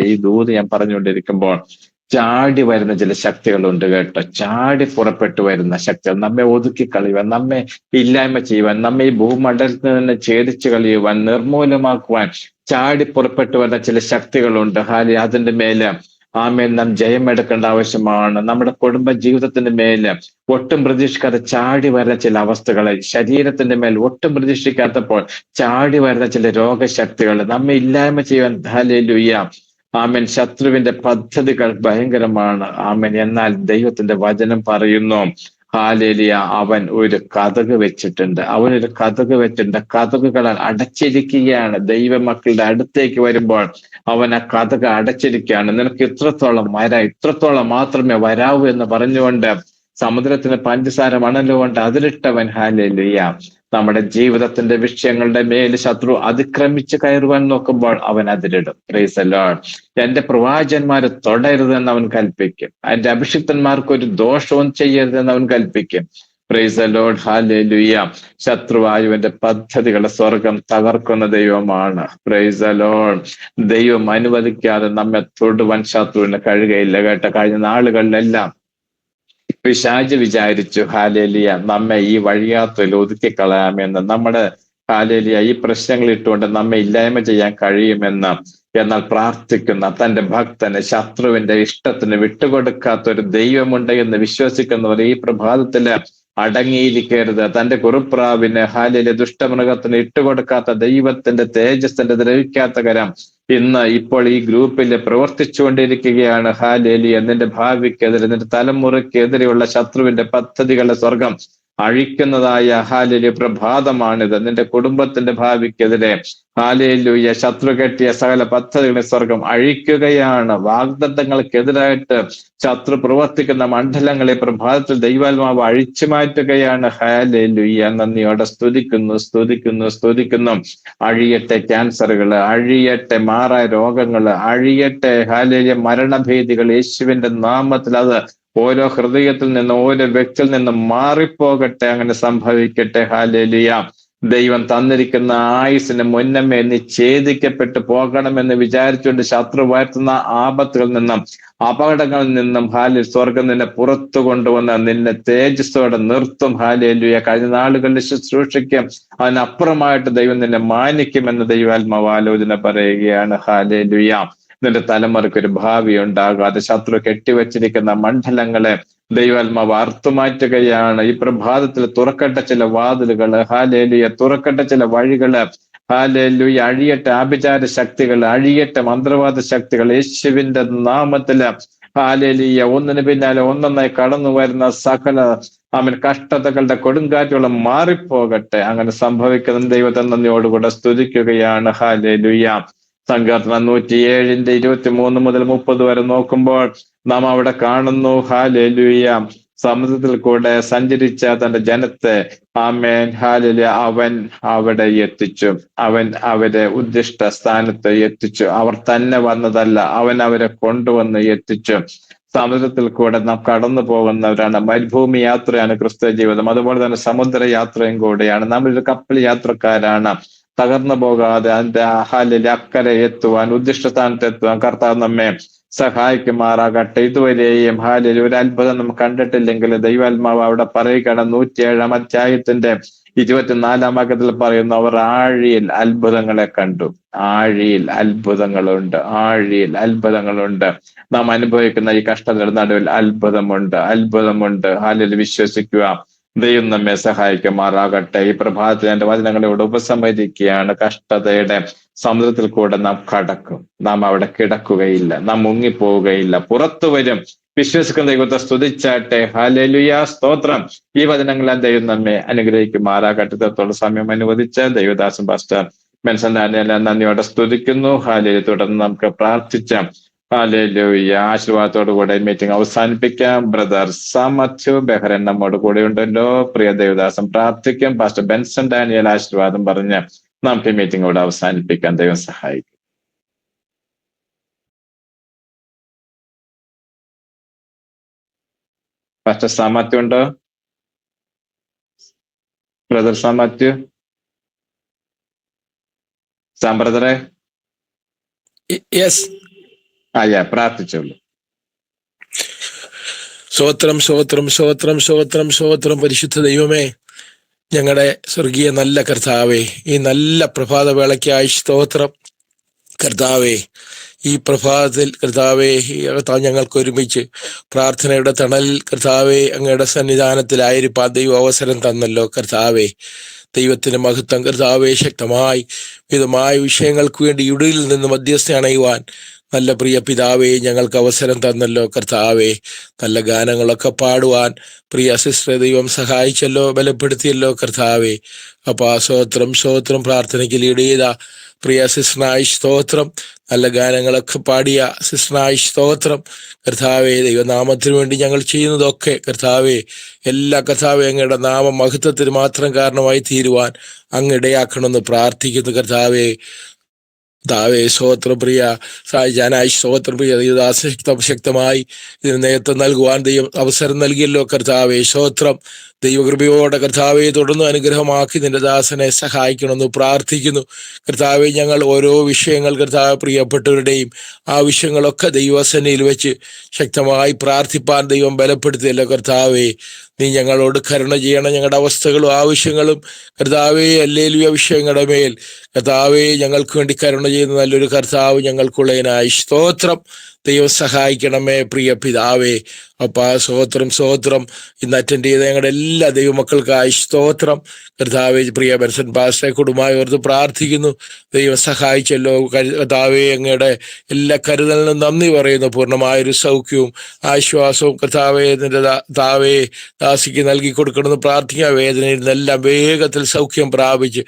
ഈ ദൂത് ഞാൻ പറഞ്ഞുകൊണ്ടിരിക്കുമ്പോൾ ചാടി വരുന്ന ചില ശക്തികളുണ്ട് കേട്ടോ. ചാടി പുറപ്പെട്ടു വരുന്ന ശക്തികൾ നമ്മെ ഒതുക്കി കളയുവാൻ, നമ്മെ ഇല്ലായ്മ ചെയ്യുവാൻ, നമ്മെ ഈ ഭൂമണ്ഡലത്തിൽ നിന്ന് ഛേദിച്ചു കളയുവാൻ, നിർമൂലമാക്കുവാൻ ചാടി പുറപ്പെട്ടു വരുന്ന ചില ശക്തികളുണ്ട്. അതിന്റെ മേല് നാം ജയമെടുക്കേണ്ട ആവശ്യമാണ്. നമ്മുടെ കുടുംബ ജീവിതത്തിന്റെ മേല് ഒട്ടും പ്രതീക്ഷിക്കാതെ ചാടി വരുന്ന ചില അവസ്ഥകളെ, ശരീരത്തിന്റെ മേൽ ഒട്ടും പ്രതീക്ഷിക്കാത്തപ്പോൾ ചാടി വരുന്ന ചില രോഗശക്തികൾ നമ്മെ ഇല്ലായ്മ ചെയ്യുവാൻ. ഹല്ലേലൂയ. ശത്രുവിന്റെ പദ്ധതികൾ ഭയങ്കരമാണ്. എന്നാൽ ദൈവത്തിന്റെ വചനം പറയുന്നു, ഹാലേലിയ, അവൻ ഒരു കതക് വെച്ചിട്ടുണ്ട്. കതകുകളാൽ അടച്ചിരിക്കുകയാണ്. ദൈവമക്കളുടെ അടുത്തേക്ക് വരുമ്പോൾ അവൻ ആ കതക് അടച്ചിരിക്കുകയാണ്. നിനക്ക് ഇത്രത്തോളം മാത്രമേ വരാവൂ എന്ന് പറഞ്ഞുകൊണ്ട് സമുദ്രത്തിന് പഞ്ചസാര മണലുകൊണ്ട് അതിലിട്ടവൻ. ഹാലേലൂയ. നമ്മുടെ ജീവിതത്തിന്റെ വിഷയങ്ങളുടെ മേൽ ശത്രു അതിക്രമിച്ച് കയറുവാൻ നോക്കുമ്പോൾ അവൻ അതിലിടും. Price the Lord. എന്റെ പ്രവാചകന്മാരെ തൊടരുതെന്ന് അവൻ കൽപ്പിക്കും. എന്റെ അഭിഷിക്തന്മാർക്ക് ഒരു ദോഷവും ചെയ്യരുതെന്ന് അവൻ കൽപ്പിക്കും. Praise the Lord. ഹല്ലേലൂയ. ശത്രുവായുവിന്റെ പദ്ധതികളെ സ്വർഗം തകർക്കുന്ന ദൈവമാണ്. Praise the Lord. ദൈവം അനുവദിക്കാതെ നമ്മെ തൊടുവാൻ ശത്രുവിന് കഴിയുകയില്ല കേട്ട. കഴിഞ്ഞ നാളുകളിലെല്ലാം പിശാച് വിചാരിച്ചു, ഹാലേലിയ, നമ്മെ ഈ വഴിയാത്രയിൽ ഒതുക്കിക്കളയാമെന്ന്. നമ്മുടെ ഹാലേലിയ ഈ പ്രശ്നങ്ങൾ ഇട്ടുകൊണ്ട് നമ്മെ ഇല്ലായ്മ ചെയ്യാൻ കഴിയുമെന്ന്. എന്നാൽ പ്രാർത്ഥിക്കുന്ന തന്റെ ഭക്തന് ശത്രുവിന്റെ ഇഷ്ടത്തിന് വിട്ടുകൊടുക്കാത്ത ഒരു ദൈവമുണ്ട് എന്ന് വിശ്വസിക്കുന്നവർ ഈ പ്രഭാതത്തില് അടങ്ങിയിരിക്കരുത്. തന്റെ കുറുപ്രാവിന് ഹാലേലിയ ദുഷ്ടമൃഗത്തിന് ഇട്ടുകൊടുക്കാത്ത ദൈവത്തിന്റെ തേജസ്സിന്റെ ദ്രവിക്കാത്ത കരം ഇപ്പോൾ ഈ ഗ്രൂപ്പിൽ പ്രവർത്തിച്ചുകൊണ്ടിരിക്കുകയാണ്. ഹാലേലിയ. നിന്റെ ഭാവിക്കെതിരെ, നിന്റെ തലമുറയ്ക്കെതിരെയുള്ള ശത്രുവിന്റെ പദ്ധതികളെ സ്വർഗം അഴിക്കുന്നതായ ഹാലേലിയ പ്രഭാതമാണിത്. നിന്റെ കുടുംബത്തിന്റെ ഭാവിക്കെതിരെ, ഹല്ലേലൂയ. ശത്രു കെട്ടിയ സകല പദ്ധതികളെ സ്വർഗം അഴിക്കുകയാണ്. വാഗ്ദത്തങ്ങൾക്കെതിരായിട്ട് ശത്രു പ്രവർത്തിക്കുന്ന മണ്ഡലങ്ങളെ പ്രഭാതത്തിൽ ദൈവാത്മാവ് അഴിച്ചു മാറ്റുകയാണ്. ഹല്ലേലൂയ. നന്ദിയോടെ സ്തുതിക്കുന്നു. അഴിയട്ടെ ക്യാൻസറുകള്, അഴിയട്ടെ മാറായ രോഗങ്ങള്, അഴിയട്ടെ ഹല്ലേലൂയ മരണഭീതികൾ യേശുവിന്റെ നാമത്തിൽ. അത് ഓരോ ഹൃദയത്തിൽ നിന്ന്, ഓരോ വ്യക്തിയിൽ നിന്ന് മാറിപ്പോകട്ടെ. അങ്ങനെ സംഭവിക്കട്ടെ. ഹല്ലേലൂയ. ദൈവം തന്നിരിക്കുന്ന ആയുസിന് മുന്നമേ നിച്ഛേദിക്കപ്പെട്ടു പോകണമെന്ന് വിചാരിച്ചുകൊണ്ട് ശത്രു വരുത്തുന്ന ആപത്തുകളിൽ നിന്നും, അപകടങ്ങളിൽ നിന്നും സ്വർഗം നിന്നെ പുറത്തു കൊണ്ടുവന്ന് നിന്നെ തേജസ്സോടെ നിർത്തും. ഹല്ലേലൂയ. കഴിഞ്ഞ നാളുകളിൽ ശുശ്രൂഷയ്ക്കും അതിനപ്പുറമായിട്ട് ദൈവം നിന്നെ മാനിക്കുമെന്ന് ദൈവാത്മാവ് ആലോചന പറയുകയാണ്. ഹല്ലേലൂയ. നിന്റെ തലമുറയ്ക്കൊരു ഭാവി ഉണ്ടാകാതെ ശത്രു കെട്ടിവെച്ചിരിക്കുന്ന മണ്ഡലങ്ങളെ ദൈവാത്മാവ് അറുത്തുമാറ്റുകയാണ്. ഈ പ്രഭാതത്തിൽ തുറക്കട്ടെ ചില വാതിലുകള്. ഹല്ലേലൂയ. തുറക്കട്ടെ ചില വഴികള്. ഹല്ലേലൂയ. അഴിയട്ടെ ആഭിചാര ശക്തികൾ, അഴിയട്ടെ മന്ത്രവാദ ശക്തികൾ യേശുവിന്റെ നാമത്തില്. ഹല്ലേലൂയ. ഒന്നിന് പിന്നാലെ ഒന്നൊന്നായി കടന്നു വരുന്ന സകല കഷ്ടതകളുടെ കൊടുങ്കാറ്റുകളും മാറിപ്പോകട്ടെ. അങ്ങനെ സംഭവിക്കുന്ന ദൈവത്തെ നന്ദിയോടുകൂടെ സ്തുതിക്കുകയാണ്. ഹല്ലേലൂയ. സങ്കീർത്തനം 107 23 മുതൽ 30 വരെ നോക്കുമ്പോൾ നാം അവിടെ കാണുന്നു. ഹല്ലേലൂയ. സമുദ്രത്തിൽ കൂടെ സഞ്ചരിച്ച തന്റെ ജനത്തെ ആമേൻ ഹല്ലേലൂയ അവൻ അവിടെ എത്തിച്ചു. അവൻ അവരെ ഉദ്ദിഷ്ട സ്ഥാനത്ത് എത്തിച്ചു. അവർ തന്നെ വന്നതല്ല, അവൻ അവരെ കൊണ്ടുവന്ന് എത്തിച്ചു. സമുദ്രത്തിൽ കൂടെ നാം കടന്നു പോകുന്നവരാണ്. മരുഭൂമി യാത്രയാണ് ക്രിസ്തീയ ജീവിതം. അതുപോലെ തന്നെ സമുദ്ര യാത്രയും കൂടെയാണ്. നമ്മളൊരു കപ്പൽ യാത്രക്കാരാണ്. തകർന്നു പോകാതെ അതിന്റെ ഹല്ലേലൂയ അക്കരെ എത്തുവാൻ, ഉദ്ദിഷ്ട സ്ഥാനത്ത് എത്തുവാൻ കർത്താവ് നമ്മെ സഹായിക്കുമാറാകട്ടെ. ഇതുവരെയും ഹല്ലേലൂയ ഒരു അത്ഭുതം നമുക്ക് കണ്ടിട്ടില്ലെങ്കിൽ ദൈവാത്മാവ് അവിടെ പറയുകയാണ്. 107 അധ്യായത്തിന്റെ 24 വാക്യത്തിൽ പറയുന്നു, അവർ ആഴിയിൽ അത്ഭുതങ്ങളെ കണ്ടു. ആഴിയിൽ അത്ഭുതങ്ങളുണ്ട്. ആഴിയിൽ അത്ഭുതങ്ങളുണ്ട്. നാം അനുഭവിക്കുന്ന ഈ കഷ്ടതയുടെ നടുവിൽ അത്ഭുതമുണ്ട്. ഹല്ലേലൂയ. വിശ്വസിക്കുക. ദൈവം നമ്മെ സഹായിക്കുമാറാകട്ടെ. ഈ പ്രഭാതത്തിൽ എന്റെ വചനങ്ങളോട് ഉപസംഹരിക്കുകയാണ്. കഷ്ടതയുടെ സമുദ്രത്തിൽ കൂടെ നാം കടക്കും. നാം അവിടെ കിടക്കുകയില്ല. നാം മുങ്ങിപ്പോവുകയില്ല. പുറത്തു വരും. വിശ്വസിക്കുന്ന ദൈവത്തെ സ്തുതിച്ചാട്ടെ. ഹല്ലേലൂയ. സ്തോത്രം. ഈ വചനങ്ങളാൽ ദൈവം നമ്മെ അനുഗ്രഹിക്കുമാറാകട്ടെ. ഇത്രത്തോളം സമയം അനുവദിച്ച ദൈവദാസൻ പാസ്റ്റർ ബെൻസൺ ഡാനിയേൽ നന്ദിയോടെ സ്തുതിക്കുന്നു. ഹല്ലേലൂയ. തുടർന്ന് നമുക്ക് പ്രാർത്ഥിക്കാം. ഹല്ലേലൂയ. ആശീർവാദത്തോടു കൂടെ മീറ്റിംഗ് അവസാനിപ്പിക്കാം. ബ്രദർ സാമത്യു ബെഹ്റൻ നമ്മോട് കൂടെ ഉണ്ടല്ലോ. പ്രിയ ദേവദാസം പ്രാർത്ഥിക്കും. പാസ്റ്റർ ബെൻസൺ ഡാനിയേൽ ആശീർവാദം പറഞ്ഞ് നമുക്ക് ഈ മീറ്റിംഗ് ഇവിടെ അവസാനിപ്പിക്കാം. ദൈവം സഹായിക്കും. പാസ്റ്റർ സാമത്യു ഉണ്ടോ? ബ്രദർ സാമത്യു? ബ്രദറെ? യെസ്. പ്രാർത്ഥിച്ചോളൂ. സ്തോത്രം പരിശുദ്ധ ദൈവമേ, ഞങ്ങളുടെ സ്വർഗീയ നല്ല കർത്താവേ, ഈ നല്ല പ്രഭാതവേളയ്ക്കായി സ്തോത്രം കർത്താവേ. ഈ പ്രഭാതത്തിൽ കർത്താവേ ഞങ്ങൾക്ക് ഒരുമിച്ച് പ്രാർത്ഥനയുടെ തണലിൽ കർത്താവേ അങ്ങയുടെ സന്നിധാനത്തിലായിരിക്കാൻ ദൈവം അവസരം തന്നല്ലോ കർത്താവേ. ദൈവത്തിന്റെ മഹത്വം കർത്താവേ ശക്തമായി വിധമായ വിഷയങ്ങൾക്ക് വേണ്ടി ഇടയിൽ നിന്ന് മധ്യസ്ഥ അണയുവാൻ നല്ല പ്രിയ പിതാവേ ഞങ്ങൾക്ക് അവസരം തന്നല്ലോ കർത്താവേ. നല്ല ഗാനങ്ങളൊക്കെ പാടുവാൻ പ്രിയ സിസ്റ്ററെ ദൈവം സഹായിച്ചല്ലോ, ബലപ്പെടുത്തിയല്ലോ കർത്താവേ. അപ്പാ സ്തോത്രം പ്രാർത്ഥനയ്ക്ക് ലീഡ് ചെയ്ത പ്രിയ സിസ്റ്ററിനായി സ്തോത്രം. നല്ല ഗാനങ്ങളൊക്കെ പാടിയ സിസ്റ്ററിനായി സ്തോത്രം കർത്താവേ. ദൈവനാമത്തിന് വേണ്ടി ഞങ്ങൾ ചെയ്യുന്നതൊക്കെ കർത്താവേ എല്ലാ കർത്താവേ അങ്ങയുടെ നാമ മഹത്വത്തിന് മാത്രം കാരണമായി തീരുവാൻ അങ്ങിടയാക്കണമെന്ന് പ്രാർത്ഥിക്കുന്നു കർത്താവേ. കർത്താവേ സ്തോത്രം പ്രിയ സായിജാനായി സ്തോത്രം പ്രിയ ദൈവദാസ ശക്തമായി ഇതിന് നേതൃത്വം നൽകുവാൻ ദൈവം അവസരം നൽകിയല്ലോ കർത്താവേ. സ്തോത്രം. ദൈവകൃപയോടെ കർത്താവെ തുടർന്ന് അനുഗ്രഹമാക്കി നിന്റെ ദാസനെ സഹായിക്കണമെന്ന് പ്രാർത്ഥിക്കുന്നു കർത്താവെ. ഞങ്ങൾ ഓരോ വിഷയങ്ങൾ കർത്താവ് പ്രിയപ്പെട്ടവരുടെയും ആവശ്യങ്ങളൊക്കെ ദൈവസന്നിധിയിൽ വെച്ച് ശക്തമായി പ്രാർത്ഥിപ്പാൻ ദൈവം ബലപ്പെടുത്തിയല്ലോ കർത്താവെ. നീ ഞങ്ങളോട് കരുണ ചെയ്യണം. ഞങ്ങളുടെ അവസ്ഥകളും ആവശ്യങ്ങളും കർത്താവെ ഹല്ലേലൂയ വിഷയങ്ങളുടെ മേൽ കർത്താവെ ഞങ്ങൾക്ക് വേണ്ടി കരുണ ചെയ്യുന്ന നല്ലൊരു കർത്താവ് ഞങ്ങൾക്കുള്ളതിനായി സ്തോത്രം. ദൈവം സഹായിക്കണമേ പ്രിയ പിതാവേ. അപ്പാ സ്തോത്രം. ഇന്ന് അറ്റൻഡ് ചെയ്ത ഞങ്ങളുടെ എല്ലാ ദൈവമക്കൾക്കായി സ്തോത്രം കർത്താവേ. പ്രിയ ബെൻസൺ പാസ്റ്ററെ കുടുംബമായി ഓർത്ത് പ്രാർത്ഥിക്കുന്നു. ദൈവം സഹായിച്ചല്ലോ കർത്താവേ. അങ്ങയുടെ എല്ലാ കരുതലിനും നന്ദി പറയുന്നു. പൂർണ്ണമായൊരു സൗഖ്യവും ആശ്വാസവും കർത്താവേ നിന്റെ ദാസിക്ക് നൽകി കൊടുക്കണമെന്ന് പ്രാർത്ഥിക്കുക. വേദനയിൽ നിന്നെല്ലാം വേഗത്തിൽ സൗഖ്യം പ്രാപിച്ച്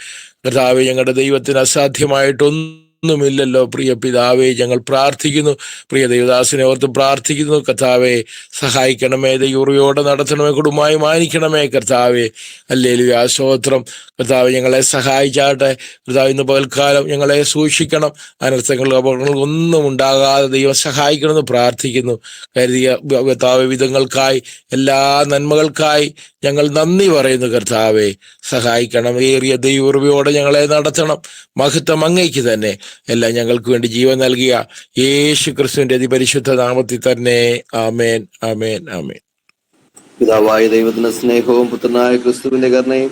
കർത്താവെ, ഞങ്ങളുടെ ദൈവത്തിന് അസാധ്യമായിട്ടൊന്നുമില്ലല്ലോ. പ്രിയ പിതാവേ, ഞങ്ങൾ പ്രാർത്ഥിക്കുന്നു. പ്രിയ ദൈവദാസനെ ഓർത്ത് പ്രാർത്ഥിക്കുന്നു. കർത്താവെ, സഹായിക്കണമേ, ദൈവയോടെ നടത്തണമേ, കുടുംബമായി മാനിക്കണമേ. കർത്താവെ, ഹല്ലേലൂയ, സ്തോത്രം. കർത്താവ് ഞങ്ങളെ സഹായിച്ചാട്ടെ. കർത്താവ്, ഇന്ന് പകൽക്കാലം ഞങ്ങളെ സൂക്ഷിക്കണം. അനർത്ഥങ്ങൾ, അപകടങ്ങൾ ഒന്നും ഉണ്ടാകാതെ ദൈവം സഹായിക്കണമെന്ന് പ്രാർത്ഥിക്കുന്നു. കരുതിയ കർത്താവ് വിധങ്ങൾക്കായി, എല്ലാ നന്മകൾക്കായി ഞങ്ങൾ നന്ദി പറയുന്നു. കർത്താവെ, സഹായിക്കണം. ഏറിയ ദൈവയോടെ ഞങ്ങളെ നടത്തണം. മഹത്വം അങ്ങയ്ക്ക് തന്നെ. എല്ലാം ഞങ്ങൾക്ക് വേണ്ടി ജീവൻ നൽകിയ യേശു ക്രിസ്തുവിന്റെ അതിപരിശുദ്ധ നാമത്തിൽ തന്നെ. ആമേൻ, ആമേൻ, ആമേൻ. പിതാവായ ദൈവത്തിന്റെ സ്നേഹവും പുത്രനായ ക്രിസ്തുവിന്റെ കരുണയും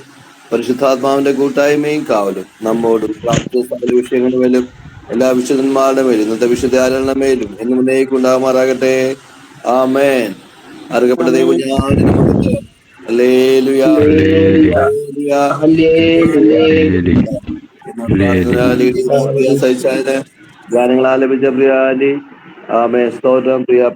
പരിശുദ്ധാത്മാവിന്റെ കൂട്ടായ്മയും കാവലും നമ്മോടും പ്രാർത്ഥിച്ച സകല വിഷയങ്ങളുടെ മേലും എല്ലാ വിശുദ്ധന്മാരുടെ മേലും ഇന്നത്തെ വിശുദ്ധ ആരാധന മേലും എന്നും എന്നേക്കും ഉണ്ടാകുമാറാകട്ടെ. ആമേൻ. അർഹപ്പെട്ട ദൈവം ഗാനങ്ങൾ ആലപിച്ച പ്രിയാന്റി, ആമേൻ, സ്തോത്രം. പ്രിയ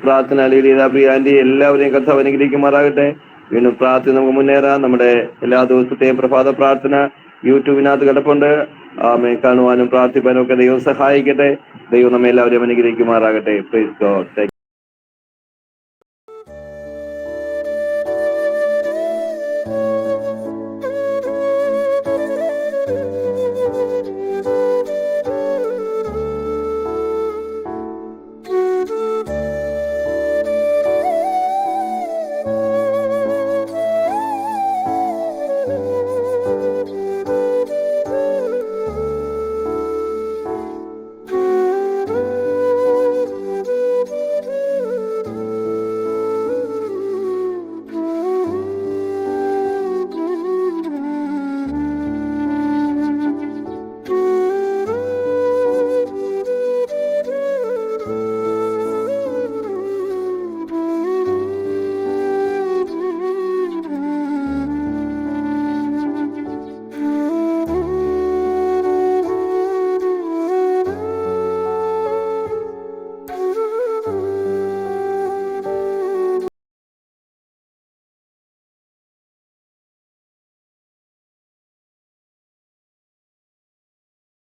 പ്രാർത്ഥന ലീഡിയ പ്രിയാന്റി, എല്ലാവരെയും കർത്താവ് അനുഗ്രഹിക്കുമാറാകട്ടെ. വീണ്ടും പ്രാർത്ഥന നമുക്ക് മുന്നേറാം. നമ്മുടെ എല്ലാ ദിവസത്തെയും പ്രഭാത പ്രാർത്ഥന യൂട്യൂബിനകത്ത് കിടപ്പുണ്ട്. ആമേൻ, കാണുവാനും പ്രാർത്ഥിപ്പാനും ഒക്കെ ദൈവം സഹായിക്കട്ടെ. ദൈവം നമ്മെ എല്ലാവരെയും അനുഗ്രഹിക്കുമാറാകട്ടെ. Praise God.